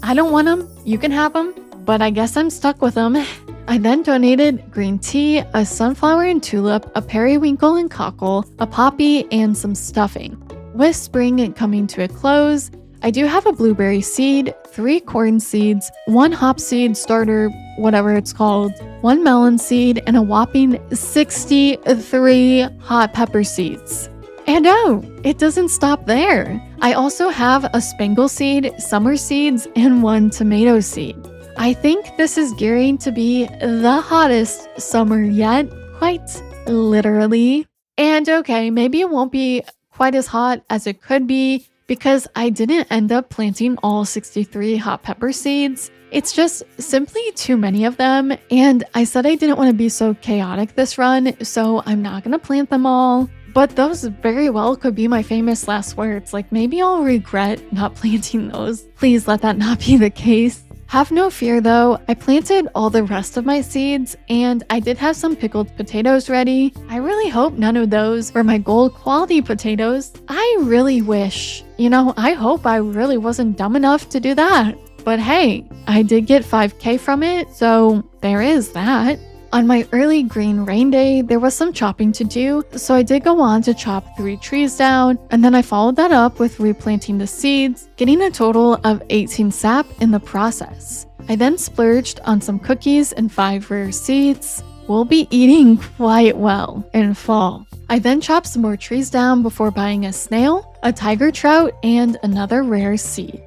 I don't want them, you can have them, but I guess I'm stuck with them. I then donated green tea, a sunflower and tulip, a periwinkle and cockle, a poppy, and some stuffing. With spring coming to a close, I do have a blueberry seed, 3 corn seeds, 1 hop seed starter, whatever it's called, 1 melon seed, and a whopping 63 hot pepper seeds. And oh, it doesn't stop there. I also have a spangle seed, summer seeds, and 1 tomato seed. I think this is gearing to be the hottest summer yet, quite literally. And okay, maybe it won't be quite as hot as it could be because I didn't end up planting all 63 hot pepper seeds. It's just simply too many of them, and I said I didn't want to be so chaotic this run, so I'm not going to plant them all. But those very well could be my famous last words, like maybe I'll regret not planting those. Please let that not be the case. Have no fear though, I planted all the rest of my seeds, and I did have some pickled potatoes ready. I really hope none of those were my gold quality potatoes. I really wish. I hope I really wasn't dumb enough to do that. But hey, I did get 5K from it, so there is that. On my early green rain day, there was some chopping to do, so I did go on to chop 3 trees down, and then I followed that up with replanting the seeds, getting a total of 18 sap in the process. I then splurged on some cookies and 5 rare seeds. We'll be eating quite well in fall. I then chopped some more trees down before buying a snail, a tiger trout, and another rare seed.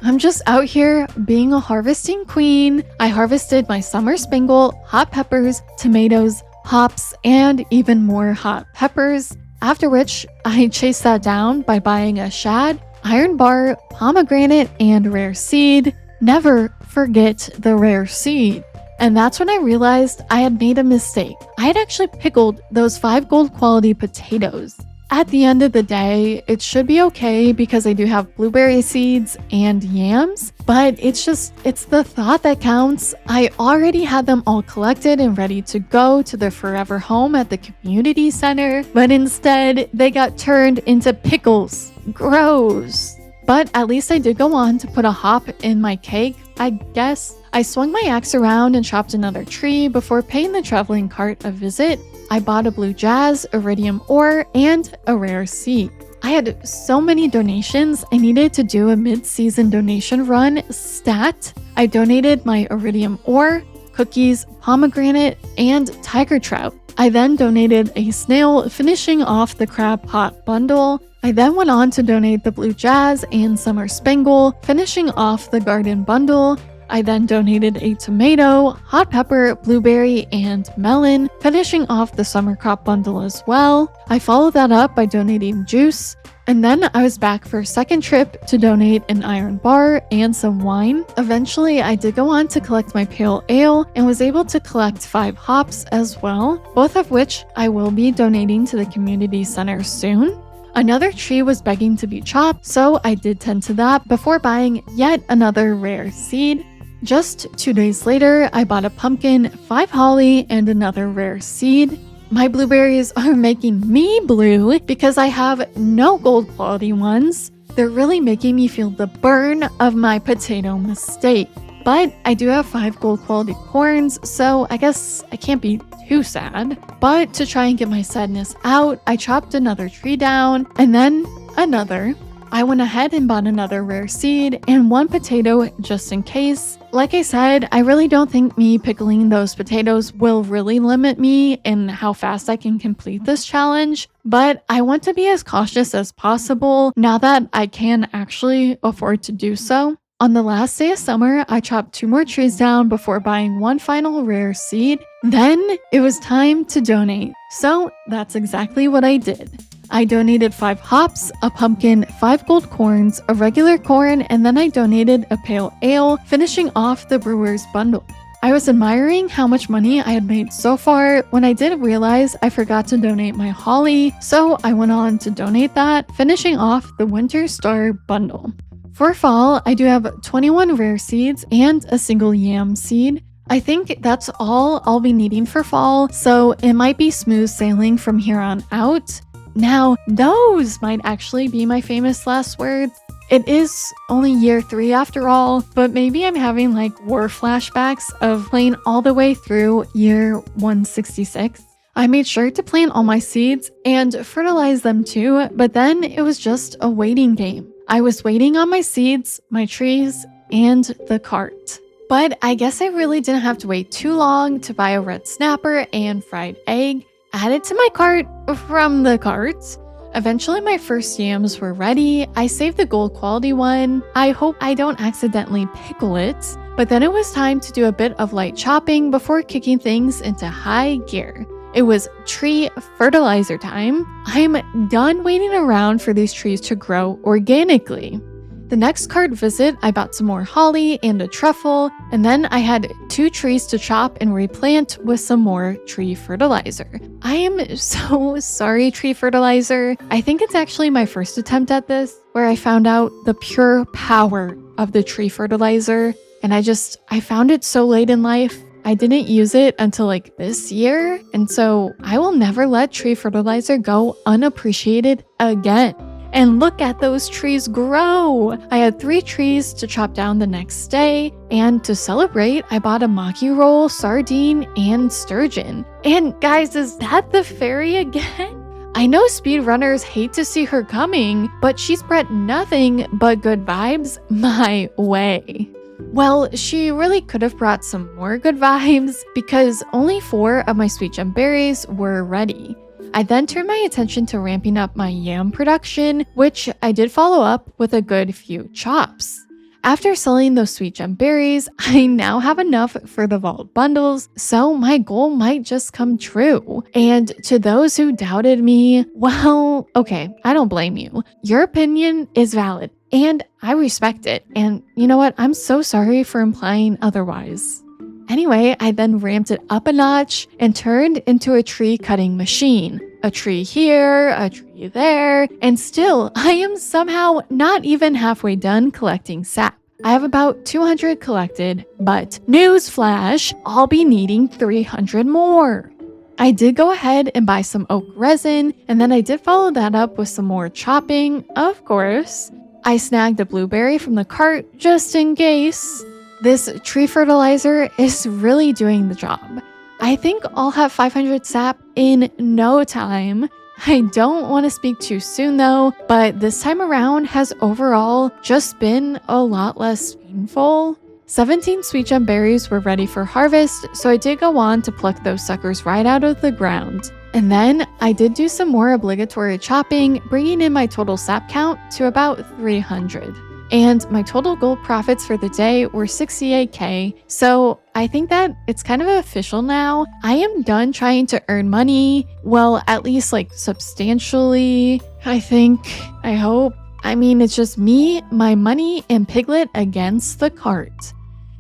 I'm just out here being a harvesting queen. I harvested my summer spangle, hot peppers, tomatoes, hops, and even more hot peppers. After which, I chased that down by buying a shad, iron bar, pomegranate, and rare seed. Never forget the rare seed. And that's when I realized I had made a mistake. I had actually pickled those 5 gold quality potatoes. At the end of the day, it should be okay because I do have blueberry seeds and yams, but it's the thought that counts. I already had them all collected and ready to go to their forever home at the community center, but instead they got turned into pickles. Gross. But at least I did go on to put a hop in my cake, I guess. I swung my axe around and chopped another tree before paying the traveling cart a visit. I bought a blue jazz, iridium ore, and a rare seed. I had so many donations, I needed to do a mid-season donation run stat. I donated my iridium ore, cookies, pomegranate, and tiger trout. I then donated a snail, finishing off the crab pot bundle. I then went on to donate the blue jazz and summer spangle, finishing off the garden bundle. I then donated a tomato, hot pepper, blueberry, and melon, finishing off the summer crop bundle as well. I followed that up by donating juice, and then I was back for a second trip to donate an iron bar and some wine. Eventually, I did go on to collect my pale ale and was able to collect 5 hops as well, both of which I will be donating to the community center soon. Another tree was begging to be chopped, so I did tend to that before buying yet another rare seed. Just 2 days later, I bought a pumpkin, 5 holly, and another rare seed. My blueberries are making me blue because I have no gold quality ones. They're really making me feel the burn of my potato mistake. But I do have 5 gold quality corns, so I guess I can't be too sad. But to try and get my sadness out, I chopped another tree down, and then another. I went ahead and bought another rare seed and 1 potato just in case. Like I said, I really don't think me pickling those potatoes will really limit me in how fast I can complete this challenge, but I want to be as cautious as possible now that I can actually afford to do so. On the last day of summer, I chopped 2 more trees down before buying 1 final rare seed. Then it was time to donate. So that's exactly what I did. I donated 5 hops, a pumpkin, 5 gold corns, a regular corn, and then I donated a pale ale, finishing off the brewer's bundle. I was admiring how much money I had made so far when I did realize I forgot to donate my holly, so I went on to donate that, finishing off the winter star bundle. For fall, I do have 21 rare seeds and a single yam seed. I think that's all I'll be needing for fall, so it might be smooth sailing from here on out. Now, those might actually be my famous last words. It is only year 3 after all, but maybe I'm having like war flashbacks of playing all the way through year 166. I made sure to plant all my seeds and fertilize them too, but then it was just a waiting game. I was waiting on my seeds, my trees, and the cart. But I guess I really didn't have to wait too long to buy a red snapper and fried egg. Added to my cart from the cart. Eventually my first yams were ready. I saved the gold quality one. I hope I don't accidentally pickle it. But then it was time to do a bit of light chopping before kicking things into high gear. It was tree fertilizer time. I'm done waiting around for these trees to grow organically. The next cart visit, I bought some more holly and a truffle, and then I had 2 trees to chop and replant with some more tree fertilizer. I am so sorry, tree fertilizer. I think it's actually my first attempt at this, where I found out the pure power of the tree fertilizer, and I found it so late in life. I didn't use it until like this year, and so I will never let tree fertilizer go unappreciated again. And look at those trees grow! I had 3 trees to chop down the next day, and to celebrate, I bought a maki roll, sardine, and sturgeon. And guys, is that the fairy again? I know speedrunners hate to see her coming, but she's brought nothing but good vibes my way. Well, she really could have brought some more good vibes because only 4 of my sweet gem berries were ready. I then turned my attention to ramping up my yam production, which I did follow up with a good few chops. After selling those sweet gem berries, I now have enough for the vault bundles, so my goal might just come true. And to those who doubted me, well, okay, I don't blame you. Your opinion is valid, and I respect it. And you know what? I'm so sorry for implying otherwise. Anyway, I then ramped it up a notch and turned into a tree cutting machine. A tree here, a tree there, and still, I am somehow not even halfway done collecting sap. I have about 200 collected, but newsflash, I'll be needing 300 more. I did go ahead and buy some oak resin, and then I did follow that up with some more chopping, of course. I snagged a blueberry from the cart just in case. This tree fertilizer is really doing the job. I think I'll have 500 sap in no time. I don't want to speak too soon though, but this time around has overall just been a lot less painful. 17 sweet gem berries were ready for harvest, so I did go on to pluck those suckers right out of the ground. And then I did do some more obligatory chopping, bringing in my total sap count to about 300. And my total gold profits for the day were 68k, so I think that it's kind of official now. I am done trying to earn money, well, at least like substantially, I think, I hope. I mean, it's just me, my money, and Piglet against the cart.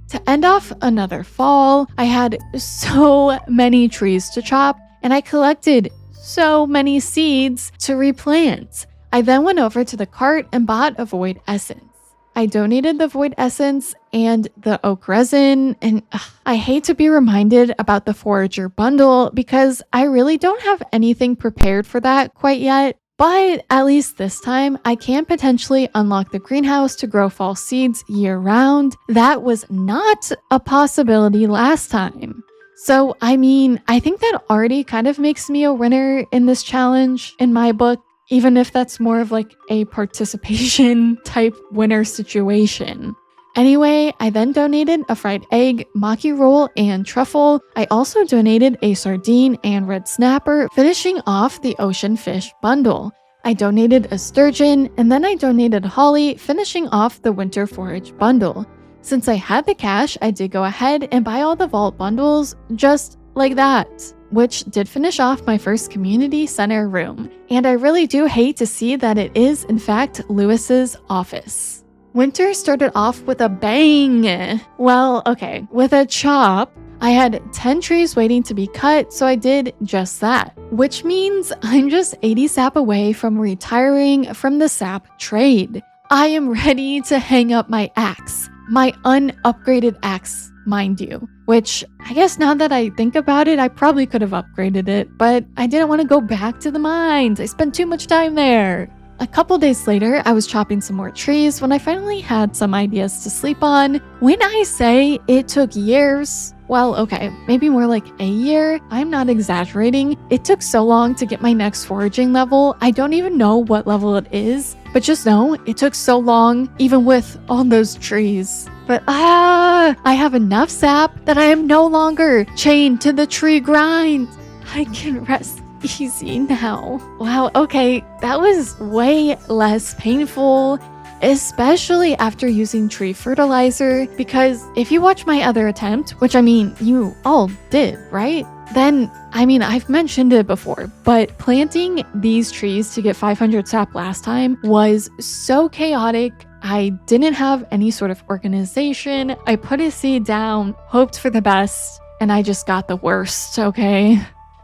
To end off another fall, I had so many trees to chop, and I collected so many seeds to replant. I then went over to the cart and bought a void essence. I donated the void essence and the oak resin, and I hate to be reminded about the forager bundle because I really don't have anything prepared for that quite yet. But at least this time, I can potentially unlock the greenhouse to grow fall seeds year round. That was not a possibility last time. So, I mean, I think that already kind of makes me a winner in this challenge in my book. Even if that's more of like a participation type winner situation. Anyway, I then donated a fried egg, maki roll, and truffle. I also donated a sardine and red snapper, finishing off the ocean fish bundle. I donated a sturgeon, and then I donated holly, finishing off the winter forage bundle. Since I had the cash, I did go ahead and buy all the vault bundles just like that, which did finish off my first community center room. And I really do hate to see that it is, in fact, Lewis's office. Winter started off with a bang. Well, okay, with a chop. I had 10 trees waiting to be cut, so I did just that, which means I'm just 80 sap away from retiring from the sap trade. I am ready to hang up my axe, my unupgraded axe, mind you, which I guess now that I think about it, I probably could have upgraded it, but I didn't want to go back to the mines. I spent too much time there. A couple days later, I was chopping some more trees when I finally had some ideas to sleep on. When I say it took years, well, okay, maybe more like a year. I'm not exaggerating. It took so long to get my next foraging level. I don't even know what level it is, but just know it took so long, even with all those trees. But I have enough sap that I am no longer chained to the tree grind. I can rest easy now. Wow, okay, that was way less painful, especially after using tree fertilizer, because if you watch my other attempt, which I mean, you all did, right? Then, I mean, I've mentioned it before, but planting these trees to get 500 sap last time was so chaotic. I didn't have any sort of organization. I put a seed down, hoped for the best, and I just got the worst, okay?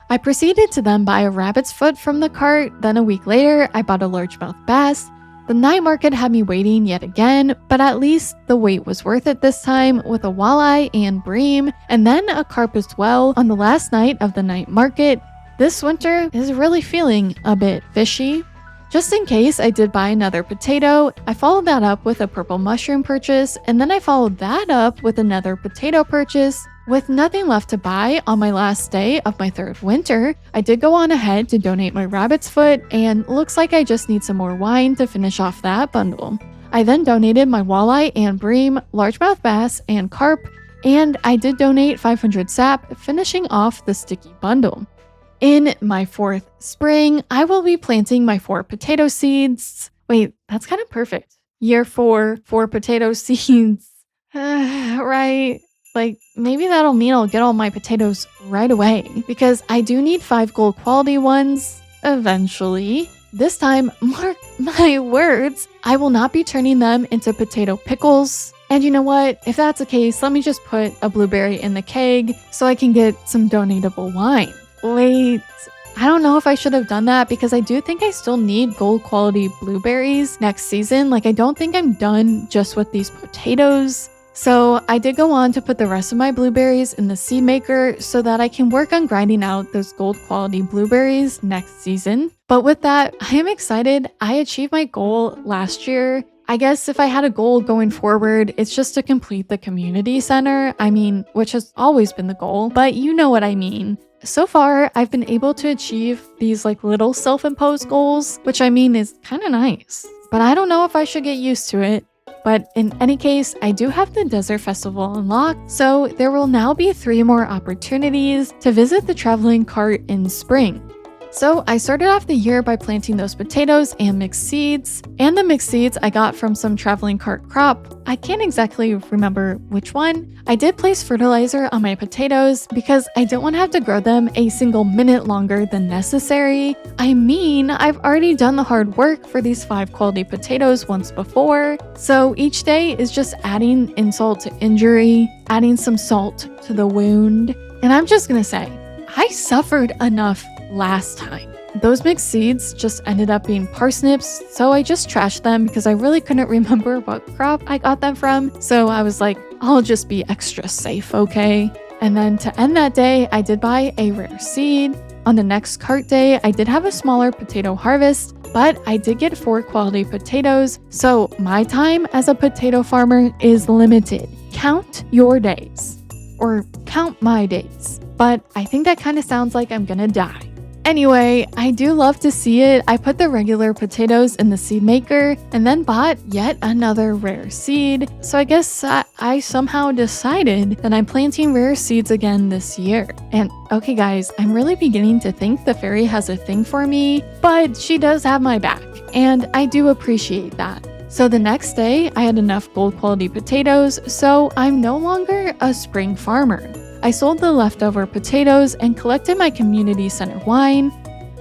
I proceeded to then buy a rabbit's foot from the cart, then a week later, I bought a largemouth bass. The night market had me waiting yet again, but at least the wait was worth it this time with a walleye and bream, and then a carp as well on the last night of the night market. This winter is really feeling a bit fishy. Just in case, I did buy another potato. I followed that up with a purple mushroom purchase, and then I followed that up with another potato purchase. With nothing left to buy on my last day of my third winter, I did go on ahead to donate my rabbit's foot, and looks like I just need some more wine to finish off that bundle. I then donated my walleye and bream, largemouth bass, and carp, and I did donate 500 sap, finishing off the sticky bundle. In my fourth spring, I will be planting my 4 potato seeds. Wait, that's kind of perfect. Year 4 for potato seeds. Right? Like, maybe that'll mean I'll get all my potatoes right away, because I do need 5 gold quality ones eventually. This time, mark my words, I will not be turning them into potato pickles. And you know what? If that's the case, let me just put a blueberry in the keg so I can get some donatable wine. Wait, I don't know if I should have done that, because I do think I still need gold quality blueberries next season. Like, I don't think I'm done just with these potatoes. So I did go on to put the rest of my blueberries in the seed maker so that I can work on grinding out those gold quality blueberries next season. But with that, I am excited. I achieved my goal last year. I guess if I had a goal going forward, it's just to complete the community center. I mean, which has always been the goal, but you know what I mean. So far, I've been able to achieve these like little self-imposed goals, which I mean is kind of nice. But I don't know if I should get used to it. But in any case, I do have the Desert Festival unlocked, so there will now be 3 more opportunities to visit the traveling cart in spring. So I started off the year by planting those potatoes and mixed seeds, and the mixed seeds I got from some traveling cart crop. I can't exactly remember which one. I did place fertilizer on my potatoes because I don't want to have to grow them a single minute longer than necessary. I mean, I've already done the hard work for these 5 quality potatoes once before, so each day is just adding insult to injury, adding some salt to the wound. And I'm just gonna say, I suffered enough last time. Those mixed seeds just ended up being parsnips, so I just trashed them because I really couldn't remember what crop I got them from. So I was like, I'll just be extra safe, okay? And then to end that day, I did buy a rare seed. On the next cart day, I did have a smaller potato harvest, but I did get 4 quality potatoes, so my time as a potato farmer is limited. Count your days. Or count my days. But I think that kind of sounds like I'm gonna die. Anyway, I do love to see it. I put the regular potatoes in the seed maker and then bought yet another rare seed. So I guess I somehow decided that I'm planting rare seeds again this year. And okay guys, I'm really beginning to think the fairy has a thing for me, but she does have my back, and I do appreciate that. So the next day, I had enough gold quality potatoes, so I'm no longer a spring farmer. I sold the leftover potatoes and collected my community center wine.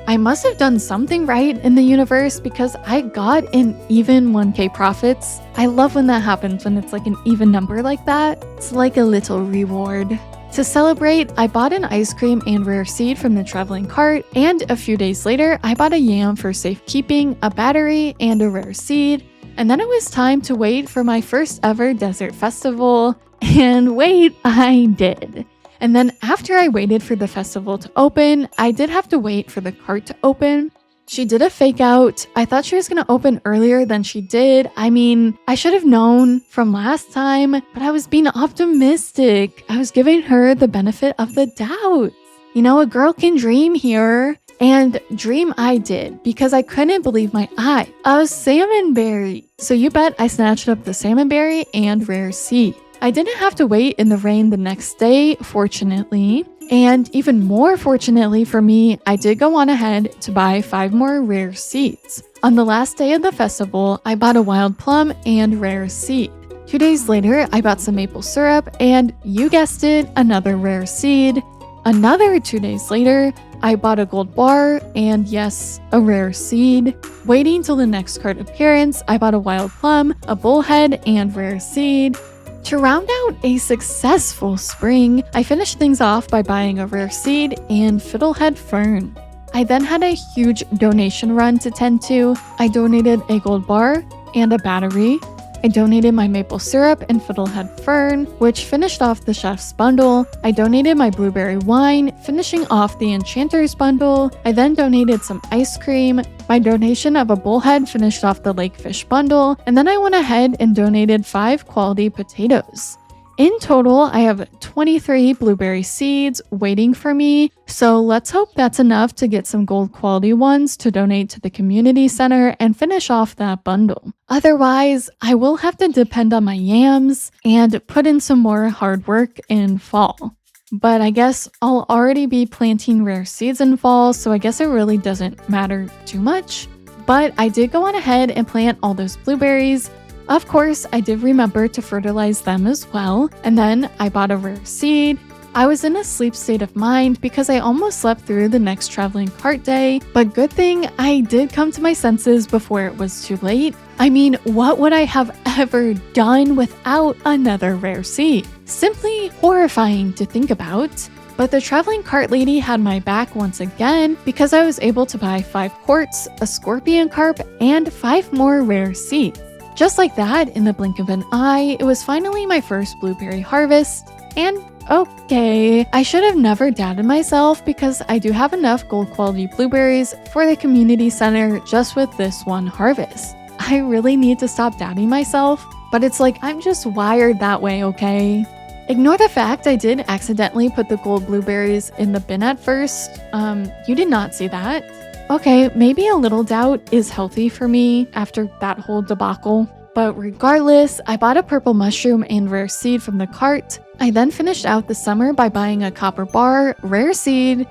I must have done something right in the universe because I got an even 1k profits. I love when that happens, when it's like an even number like that. It's like a little reward. To celebrate, I bought an ice cream and rare seed from the traveling cart, and a few days later, I bought a yam for safekeeping, a battery, and a rare seed. And then it was time to wait for my first ever desert festival. And wait, I did. And then after I waited for the festival to open, I did have to wait for the cart to open. She did a fake out. I thought she was going to open earlier than she did. I mean, I should have known from last time, but I was being optimistic. I was giving her the benefit of the doubt. You know, a girl can dream here. And dream I did, because I couldn't believe my eye. A salmonberry. So you bet I snatched up the salmonberry and rare seed. I didn't have to wait in the rain the next day, fortunately. And even more fortunately for me, I did go on ahead to buy 5 more rare seeds. On the last day of the festival, I bought a wild plum and rare seed. 2 days later, I bought some maple syrup and, you guessed it, another rare seed. Another 2 days later, I bought a gold bar and, yes, a rare seed. Waiting till the next cart appearance, I bought a wild plum, a bullhead, and rare seed. To round out a successful spring, I finished things off by buying a rare seed and fiddlehead fern. I then had a huge donation run to tend to. I donated a gold bar and a battery. I donated my maple syrup and fiddlehead fern, which finished off the chef's bundle. I donated my blueberry wine, finishing off the enchanter's bundle. I then donated some ice cream. My donation of a bullhead finished off the lakefish bundle, and then I went ahead and donated 5 quality potatoes. In total, I have 23 blueberry seeds waiting for me, so let's hope that's enough to get some gold quality ones to donate to the community center and finish off that bundle. Otherwise, I will have to depend on my yams and put in some more hard work in fall. But I guess I'll already be planting rare seeds in fall, so I guess it really doesn't matter too much. But I did go on ahead and plant all those blueberries. Of course, I did remember to fertilize them as well, and then I bought a rare seed. I was in a sleep state of mind because I almost slept through the next traveling cart day, but good thing I did come to my senses before it was too late. I mean, what would I have ever done without another rare seed? Simply horrifying to think about. But the traveling cart lady had my back once again because I was able to buy 5 quartz, a scorpion carp, and 5 more rare seeds. Just like that, in the blink of an eye, it was finally my first blueberry harvest. And okay, I should have never doubted myself because I do have enough gold quality blueberries for the community center just with this one harvest. I really need to stop doubting myself, but it's like I'm just wired that way, okay? Ignore the fact I did accidentally put the gold blueberries in the bin at first. You did not see that. Okay, maybe a little doubt is healthy for me after that whole debacle. But regardless, I bought a purple mushroom and rare seed from the cart. I then finished out the summer by buying a copper bar, rare seed,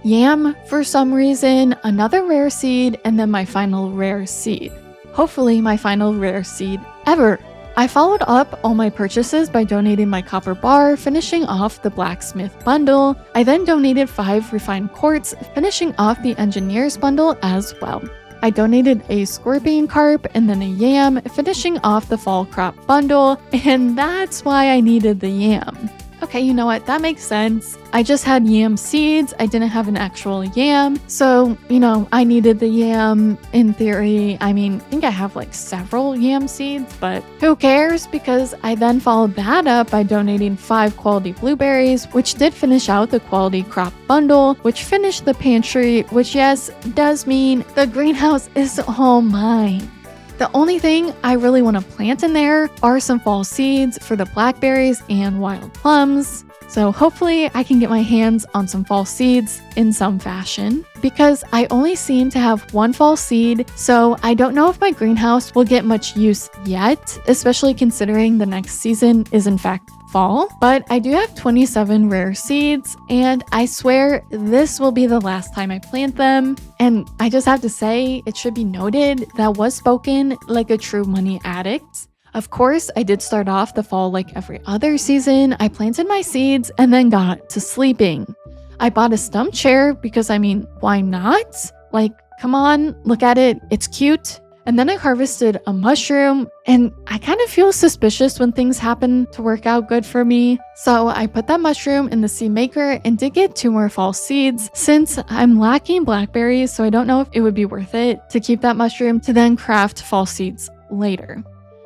yam for some reason, another rare seed, and then my final rare seed. Hopefully my final rare seed ever. I followed up all my purchases by donating my copper bar, finishing off the blacksmith bundle. I then donated 5 refined quartz, finishing off the engineer's bundle as well. I donated a scorpion carp and then a yam, finishing off the fall crop bundle, and that's why I needed the yam. Okay, you know what? That makes sense. I just had yam seeds. I didn't have an actual yam. So, I needed the yam in theory. I think I have like several yam seeds, but who cares? Because I then followed that up by donating 5 quality blueberries, which did finish out the quality crop bundle, which finished the pantry, which yes, does mean the greenhouse is all mine. The only thing I really want to plant in there are some fall seeds for the blackberries and wild plums. So hopefully I can get my hands on some fall seeds in some fashion because I only seem to have 1 fall seed. So I don't know if my greenhouse will get much use yet, especially considering the next season is in fact fall, but I do have 27 rare seeds and I swear this will be the last time I plant them. And I just have to say, it should be noted that was spoken like a true money addict. Of course, I did start off the fall like every other season. I planted my seeds and then got to sleeping. I bought a stump chair because why not? Like, come on, look at it, it's cute. And then I harvested a mushroom, and I kind of feel suspicious when things happen to work out good for me. So I put that mushroom in the seed maker and did get 2 more fall seeds since I'm lacking blackberries, so I don't know if it would be worth it to keep that mushroom to then craft fall seeds later.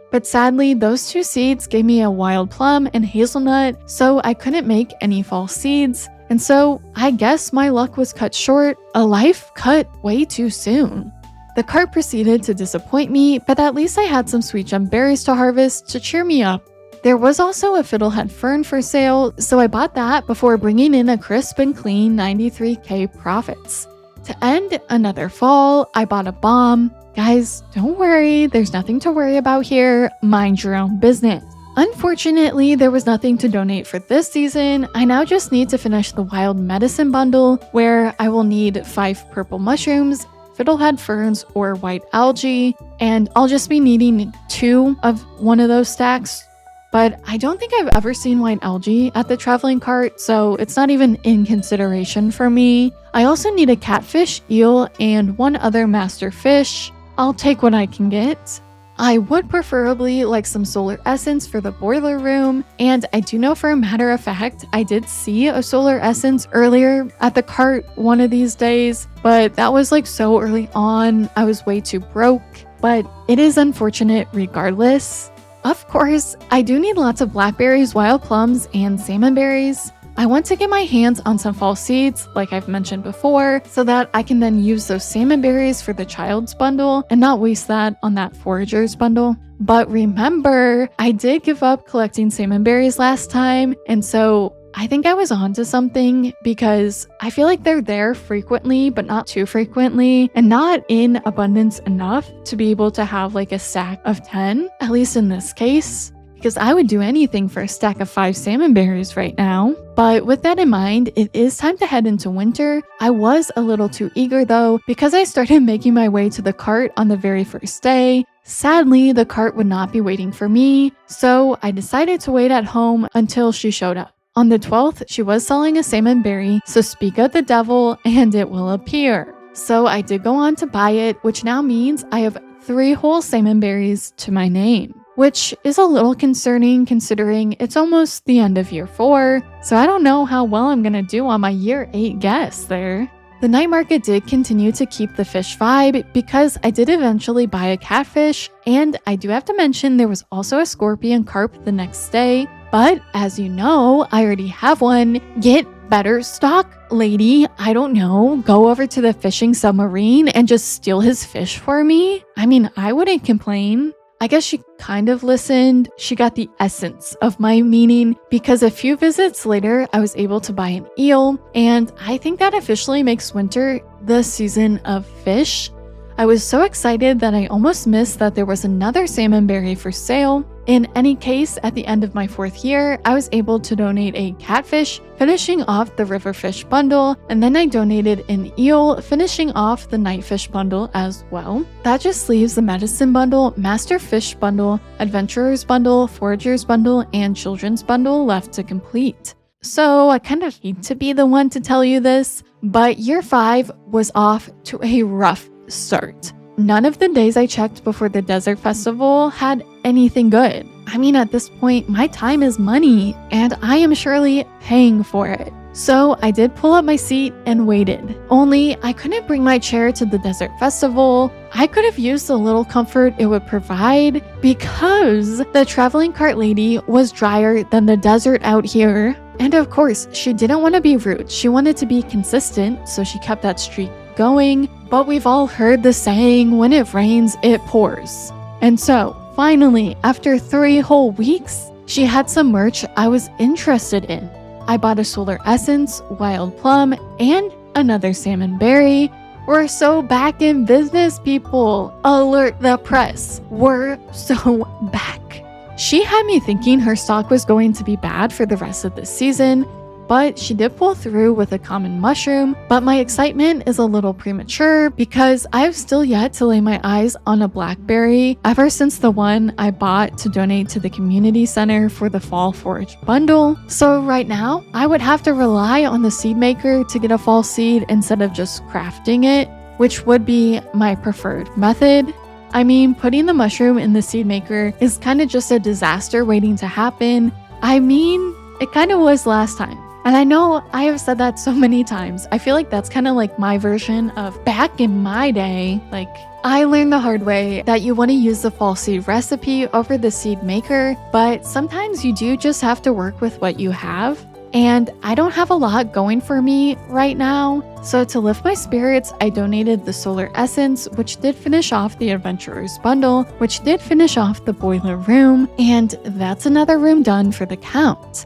But sadly, those 2 seeds gave me a wild plum and hazelnut, so I couldn't make any fall seeds. And so I guess my luck was cut short, a life cut way too soon. The cart proceeded to disappoint me, but at least I had some sweet gem berries to harvest to cheer me up. There was also a fiddlehead fern for sale, so I bought that before bringing in a crisp and clean 93k profits. To end another fall, I bought a bomb. Guys, don't worry, there's nothing to worry about here. Mind your own business. Unfortunately, there was nothing to donate for this season. I now just need to finish the wild medicine bundle, where I will need 5 purple mushrooms, fiddlehead ferns, or white algae, and I'll just be needing 2 of one of those stacks. But I don't think I've ever seen white algae at the traveling cart, so it's not even in consideration for me. I also need a catfish, eel, and 1 other master fish. I'll take what I can get. I would preferably like some solar essence for the boiler room, and I do know for a matter of fact, I did see a solar essence earlier at the cart one of these days, but that was like so early on, I was way too broke, but it is unfortunate regardless. Of course, I do need lots of blackberries, wild plums, and salmon berries. I want to get my hands on some fall seeds, like I've mentioned before, so that I can then use those salmon berries for the child's bundle and not waste that on that forager's bundle. But remember, I did give up collecting salmon berries last time, and so I think I was onto something because I feel like they're there frequently, but not too frequently, and not in abundance enough to be able to have like a stack of 10, at least in this case. Because I would do anything for a stack of 5 salmon berries right now. But with that in mind, it is time to head into winter. I was a little too eager though, because I started making my way to the cart on the very first day. Sadly, the cart would not be waiting for me, so I decided to wait at home until she showed up. On the 12th, she was selling a salmon berry, so speak of the devil and it will appear. So I did go on to buy it, which now means I have 3 whole salmon berries to my name, which is a little concerning considering it's almost the end of year 4, so I don't know how well I'm gonna do on my year 8 guess there. The night market did continue to keep the fish vibe because I did eventually buy a catfish, and I do have to mention there was also a scorpion carp the next day, but as you know, I already have one. Get better stock, lady. I don't know, go over to the fishing submarine and just steal his fish for me? I mean, I wouldn't complain. I guess she kind of listened. She got the essence of my meaning because a few visits later, I was able to buy an eel, and I think that officially makes winter the season of fish. I was so excited that I almost missed that there was another salmon berry for sale. In any case, at the end of my 4th year, I was able to donate a catfish, finishing off the river fish bundle, and then I donated an eel, finishing off the night fish bundle as well. That just leaves the medicine bundle, master fish bundle, adventurers bundle, foragers bundle, and children's bundle left to complete. So I kind of hate to be the one to tell you this, but year 5 was off to a rough start. None of the days I checked before the desert festival had anything good. I mean, at this point, my time is money, and I am surely paying for it. So I did pull up my seat and waited. Only I couldn't bring my chair to the desert festival. I could have used the little comfort it would provide because the traveling cart lady was drier than the desert out here. And of course, she didn't want to be rude. She wanted to be consistent, so she kept that streak going. But we've all heard the saying, when it rains, it pours. And so, finally, after 3 whole weeks, she had some merch I was interested in. I bought a solar essence, wild plum, and another salmon berry. We're so back in business, people. Alert the press. We're so back. She had me thinking her stock was going to be bad for the rest of the season, but she did pull through with a common mushroom. But my excitement is a little premature because I've still yet to lay my eyes on a blackberry ever since the one I bought to donate to the community center for the fall forage bundle. So right now, I would have to rely on the seed maker to get a fall seed instead of just crafting it, which would be my preferred method. I mean, putting the mushroom in the seed maker is kind of just a disaster waiting to happen. I mean, it kind of was last time. And I know I have said that so many times. I feel like that's kind of like my version of back in my day. Like, I learned the hard way that you want to use the fall seed recipe over the seed maker, but sometimes you do just have to work with what you have. And I don't have a lot going for me right now. So to lift my spirits, I donated the solar essence, which did finish off the adventurers bundle, which did finish off the boiler room, and that's another room done for the count.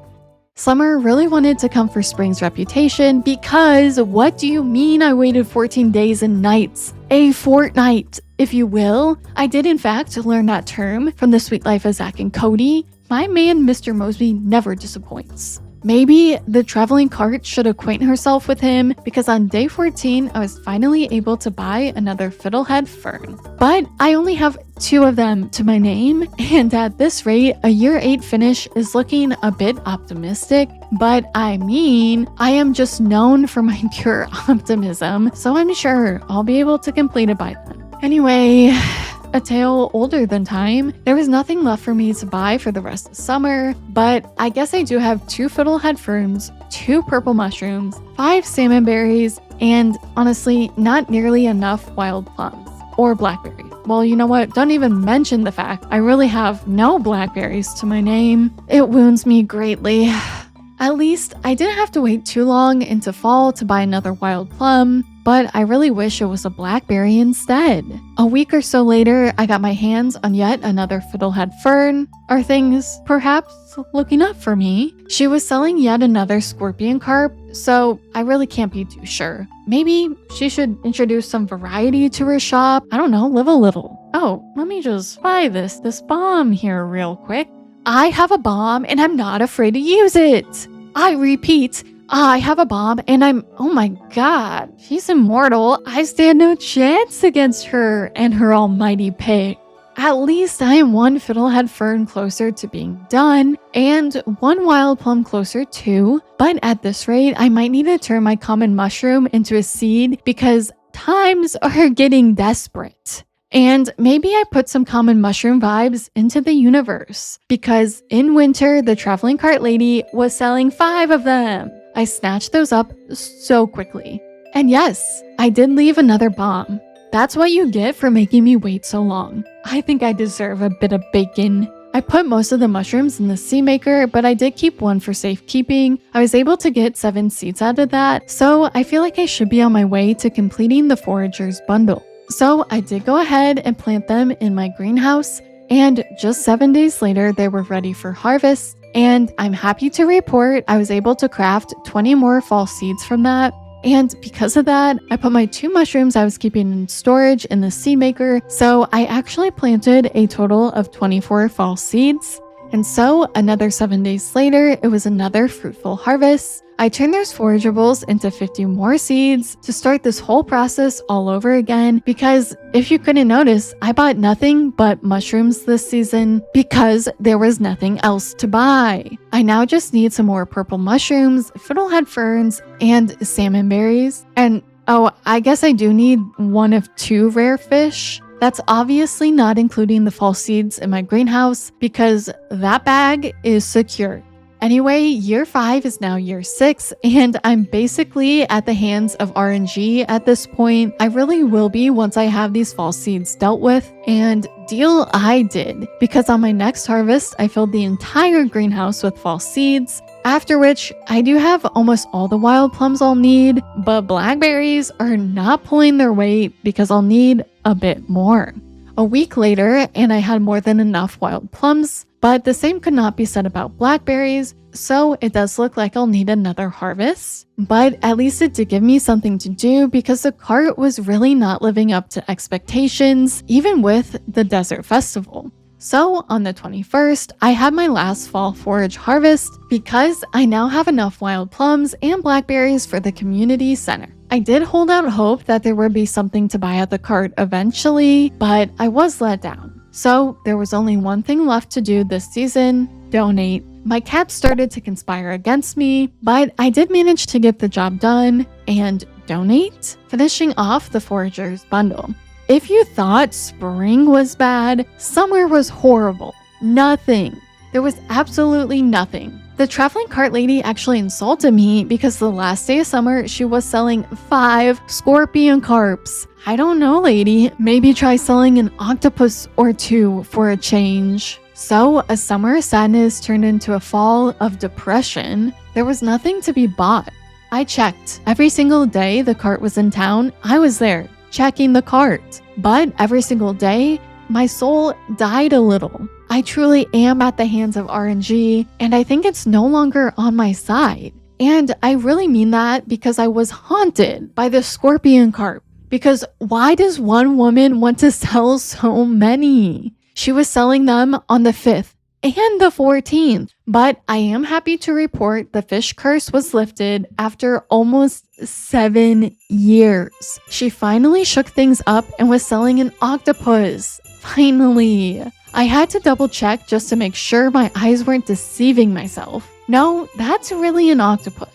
Summer really wanted to come for spring's reputation because what do you mean I waited 14 days and nights? A fortnight, if you will. I did in fact learn that term from the Sweet Life of Zach and Cody. My man, Mr. Mosby, never disappoints. Maybe the traveling cart should acquaint herself with him because on day 14, I was finally able to buy another fiddlehead fern. But I only have 2 of them to my name, and at this rate, a year 8 finish is looking a bit optimistic. But I mean, I am just known for my pure optimism, so I'm sure I'll be able to complete it by then. Anyway, a tale older than time. There was nothing left for me to buy for the rest of summer, but I guess I do have 2 fiddlehead ferns, 2 purple mushrooms, 5 salmon berries, and honestly, not nearly enough wild plums or blackberries. Well, you know what? Don't even mention the fact I really have no blackberries to my name. It wounds me greatly. At least I didn't have to wait too long into fall to buy another wild plum, but I really wish it was a blackberry instead. A week or so later, I got my hands on yet another fiddlehead fern. Are things perhaps looking up for me? She was selling yet another scorpion carp, so I really can't be too sure. Maybe she should introduce some variety to her shop. I don't know, live a little. Oh, let me just buy this bomb here real quick. I have a bomb and I'm not afraid to use it. I repeat, I have a bomb and oh my god, she's immortal. I stand no chance against her and her almighty pick. At least I am one fiddlehead fern closer to being done, and one wild plum closer too. But at this rate, I might need to turn my common mushroom into a seed because times are getting desperate. And maybe I put some common mushroom vibes into the universe because in winter, the traveling cart lady was selling 5 of them. I snatched those up so quickly. And yes, I did leave another bomb. That's what you get for making me wait so long. I think I deserve a bit of bacon. I put most of the mushrooms in the seed maker, but I did keep one for safekeeping. I was able to get 7 seeds out of that, so I feel like I should be on my way to completing the forager's bundle. So I did go ahead and plant them in my greenhouse, and just 7 days later, they were ready for harvest. And I'm happy to report I was able to craft 20 more fall seeds from that. And because of that, I put my 2 mushrooms I was keeping in storage in the seed maker. So I actually planted a total of 24 fall seeds. And so another 7 days later, it was another fruitful harvest. I turned those forageables into 50 more seeds to start this whole process all over again because if you couldn't notice, I bought nothing but mushrooms this season because there was nothing else to buy. I now just need some more purple mushrooms, fiddlehead ferns, and salmon berries. And oh, I guess I do need 1 of 2 rare fish. That's obviously not including the fall seeds in my greenhouse because that bag is secure. Anyway, year 5 is now year 6, and I'm basically at the hands of RNG at this point. I really will be once I have these fall seeds dealt with, and deal I did, because on my next harvest, I filled the entire greenhouse with fall seeds, after which I do have almost all the wild plums I'll need, but blackberries are not pulling their weight because I'll need a bit more. A week later, and I had more than enough wild plums, but the same could not be said about blackberries, so it does look like I'll need another harvest. But at least it did give me something to do because the cart was really not living up to expectations, even with the desert festival. So on the 21st, I had my last fall forage harvest because I now have enough wild plums and blackberries for the community center. I did hold out hope that there would be something to buy at the cart eventually, but I was let down. So there was only one thing left to do this season: donate. My cats started to conspire against me, but I did manage to get the job done and donate, finishing off the forager's bundle. If you thought spring was bad, summer was horrible. Nothing. There was absolutely nothing. The traveling cart lady actually insulted me because the last day of summer, she was selling 5 scorpion carps. I don't know, lady. Maybe try selling an octopus or 2 for a change. So a summer of sadness turned into a fall of depression. There was nothing to be bought. I checked. Every single day the cart was in town, I was there, checking the cart. But every single day, my soul died a little. I truly am at the hands of RNG, and I think it's no longer on my side. And I really mean that because I was haunted by the scorpion carp. Because why does one woman want to sell so many? She was selling them on the 5th and the 14th. But I am happy to report the fish curse was lifted after almost 7 years. She finally shook things up and was selling an octopus. Finally. I had to double check just to make sure my eyes weren't deceiving myself. No, that's really an octopus.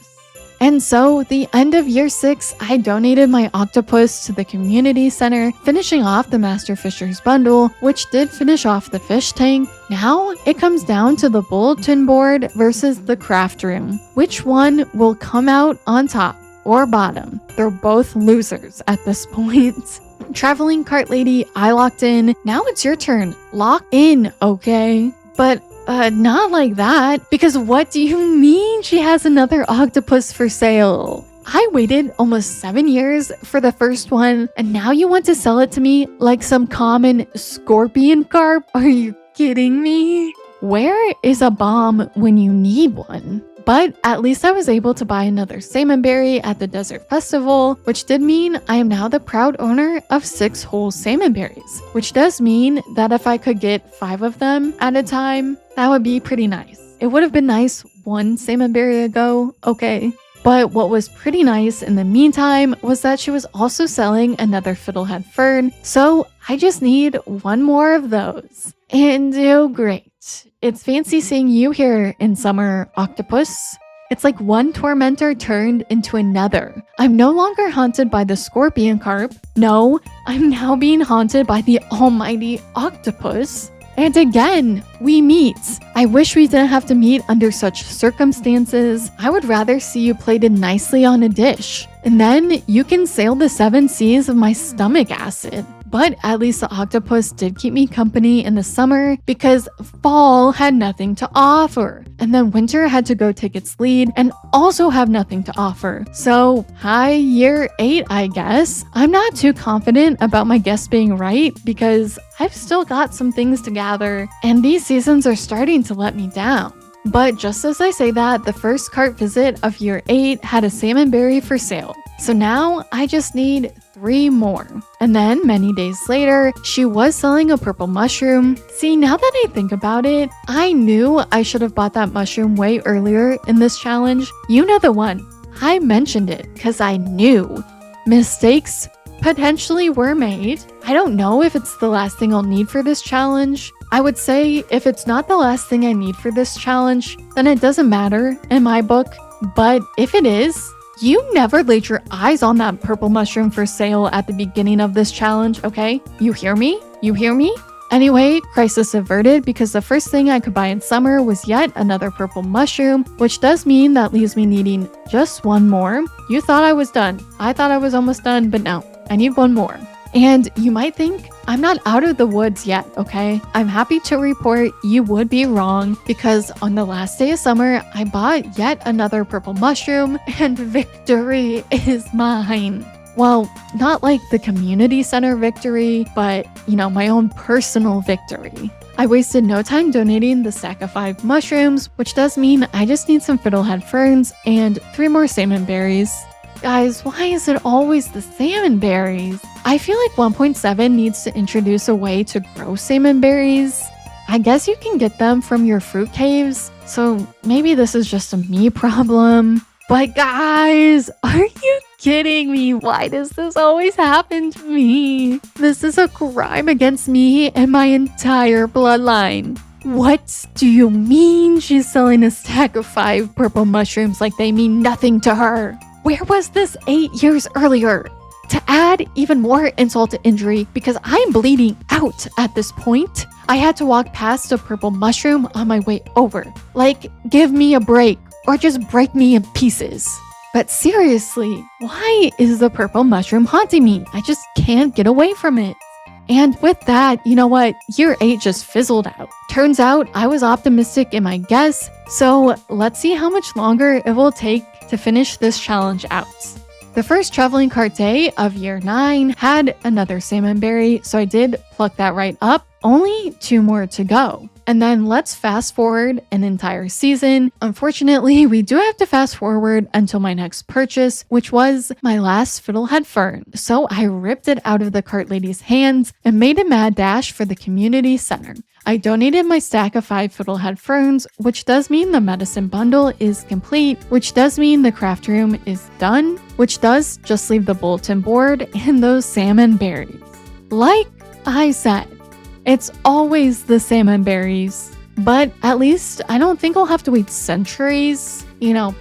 And so, the end of year 6, I donated my octopus to the community center, finishing off the Master Fisher's bundle, which did finish off the fish tank. Now, it comes down to the bulletin board versus the craft room. Which one will come out on top or bottom? They're both losers at this point. Traveling cart lady, I locked in. Now it's your turn. Lock in, okay? But not like that, because what do you mean she has another octopus for sale? I waited almost 7 years for the first one, and now you want to sell it to me like some common scorpion carp? Are you kidding me? Where is a bomb when you need one? But at least I was able to buy another salmon berry at the desert festival, which did mean I am now the proud owner of 6 whole salmon berries, which does mean that if I could get 5 of them at a time, that would be pretty nice. It would have been nice 1 salmon berry ago, okay. But what was pretty nice in the meantime was that she was also selling another fiddlehead fern, so I just need one more of those. And oh great. It's fancy seeing you here in summer, octopus. It's like one tormentor turned into another. I'm no longer haunted by the scorpion carp. No, I'm now being haunted by the almighty octopus. And again, we meet. I wish we didn't have to meet under such circumstances. I would rather see you plated nicely on a dish. And then you can sail the 7 seas of my stomach acid. But at least the octopus did keep me company in the summer because fall had nothing to offer. And then winter had to go take its lead and also have nothing to offer. So, hi, year 8, I guess. I'm not too confident about my guess being right because I've still got some things to gather, and these seasons are starting to let me down. But just as I say that, the first cart visit of year 8 had a salmon berry for sale. So now I just need 3 more. And then many days later, she was selling a purple mushroom. See, now that I think about it, I knew I should have bought that mushroom way earlier in this challenge. You know the one. I mentioned it because I knew. Mistakes potentially were made. I don't know if it's the last thing I'll need for this challenge. I would say if it's not the last thing I need for this challenge, then it doesn't matter in my book. But if it is, you never laid your eyes on that purple mushroom for sale at the beginning of this challenge, okay? You hear me? You hear me? Anyway, crisis averted because the first thing I could buy in summer was yet another purple mushroom, which does mean that leaves me needing just 1 more. You thought I was done. I thought I was almost done, but no, I need 1 more. And you might think I'm not out of the woods yet, okay? I'm happy to report you would be wrong because on the last day of summer, I bought yet another purple mushroom and victory is mine. Well, not like the community center victory, but, my own personal victory. I wasted no time donating the stack of 5 mushrooms, which does mean I just need some fiddlehead ferns and 3 more salmon berries. Guys, why is it always the salmon berries? I feel like 1.7 needs to introduce a way to grow salmon berries. I guess you can get them from your fruit caves, so maybe this is just a me problem. But guys, are you kidding me? Why does this always happen to me? This is a crime against me and my entire bloodline. What do you mean she's selling a stack of 5 purple mushrooms like they mean nothing to her? Where was this 8 years earlier? To add even more insult to injury, because I'm bleeding out at this point, I had to walk past a purple mushroom on my way over. Like, give me a break, or just break me in pieces. But seriously, why is the purple mushroom haunting me? I just can't get away from it. And with that, you know what? Year 8 just fizzled out. Turns out I was optimistic in my guess, so let's see how much longer it will take to finish this challenge out. The first traveling cart day of year 9 had another salmon berry, so I did pluck that right up. Only 2 more to go. And then let's fast forward an entire season. Unfortunately, we do have to fast forward until my next purchase, which was my last fiddlehead fern. So I ripped it out of the cart lady's hands and made a mad dash for the community center. I donated my stack of 5 fiddlehead ferns, which does mean the medicine bundle is complete, which does mean the craft room is done, which does just leave the bulletin board and those salmon berries. Like I said, it's always the salmon berries, but at least I don't think I'll have to wait centuries,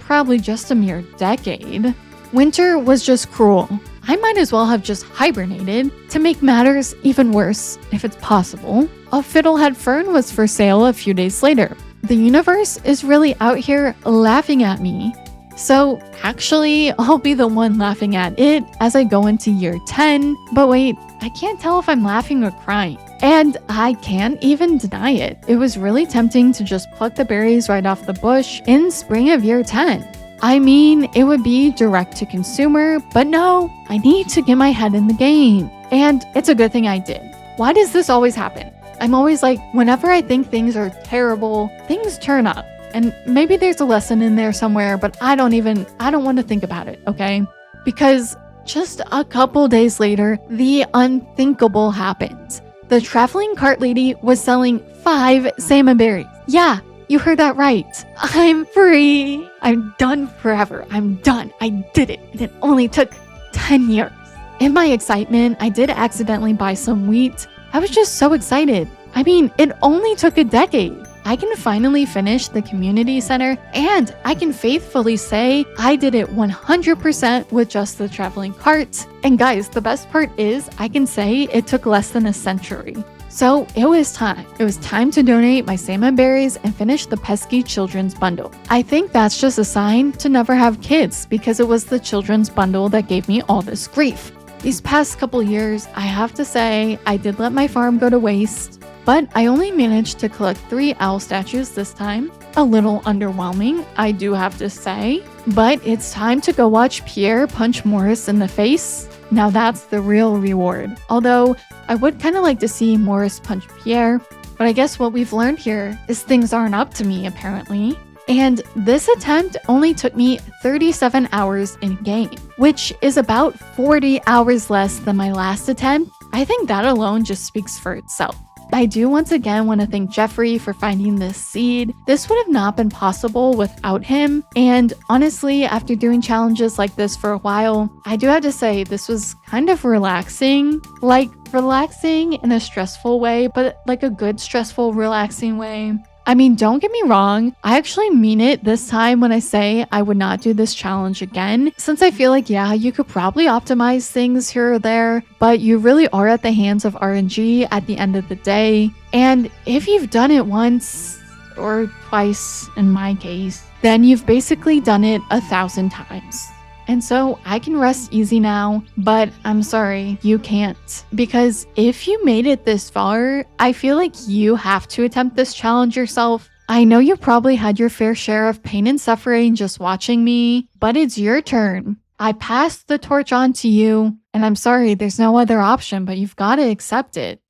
probably just a mere decade. Winter was just cruel. I might as well have just hibernated. To make matters even worse, if it's possible, a fiddlehead fern was for sale a few days later. The universe is really out here laughing at me. So actually, I'll be the one laughing at it as I go into year 10. But wait, I can't tell if I'm laughing or crying. And I can't even deny it. It was really tempting to just pluck the berries right off the bush in spring of year 10. I mean, it would be direct to consumer, but no, I need to get my head in the game. And it's a good thing I did. Why does this always happen? I'm always like, whenever I think things are terrible, things turn up. And maybe there's a lesson in there somewhere, but I don't want to think about it, okay? Because just a couple days later, the unthinkable happened. The traveling cart lady was selling 5 salmon berries. Yeah, you heard that right. I'm free. I'm done forever. I'm done. I did it. And it only took 10 years. In my excitement, I did accidentally buy some wheat. I was just so excited. I mean, it only took a decade. I can finally finish the community center, and I can faithfully say I did it 100% with just the traveling cart. And guys, the best part is I can say it took less than a century. So it was time. It was time to donate my salmon berries and finish the pesky children's bundle. I think that's just a sign to never have kids because it was the children's bundle that gave me all this grief. These past couple years, I have to say, I did let my farm go to waste, but I only managed to collect 3 owl statues this time. A little underwhelming, I do have to say, but it's time to go watch Pierre punch Morris in the face. Now that's the real reward. Although, I would kind of like to see Morris punch Pierre, but I guess what we've learned here is things aren't up to me apparently. And this attempt only took me 37 hours in game, which is about 40 hours less than my last attempt. I think that alone just speaks for itself. I do once again want to thank Jeffrey for finding this seed. This would have not been possible without him. And honestly, after doing challenges like this for a while, I do have to say this was kind of relaxing. Like relaxing in a stressful way, but like a good stressful, relaxing way. I mean, don't get me wrong, I actually mean it this time when I say I would not do this challenge again, since I feel like, yeah, you could probably optimize things here or there, but you really are at the hands of RNG at the end of the day. And if you've done it once, or twice in my case, then you've basically done it 1,000 times. And so I can rest easy now, but I'm sorry, you can't. Because if you made it this far, I feel like you have to attempt this challenge yourself. I know you probably had your fair share of pain and suffering just watching me, but it's your turn. I passed the torch on to you, and I'm sorry, there's no other option, but you've got to accept it.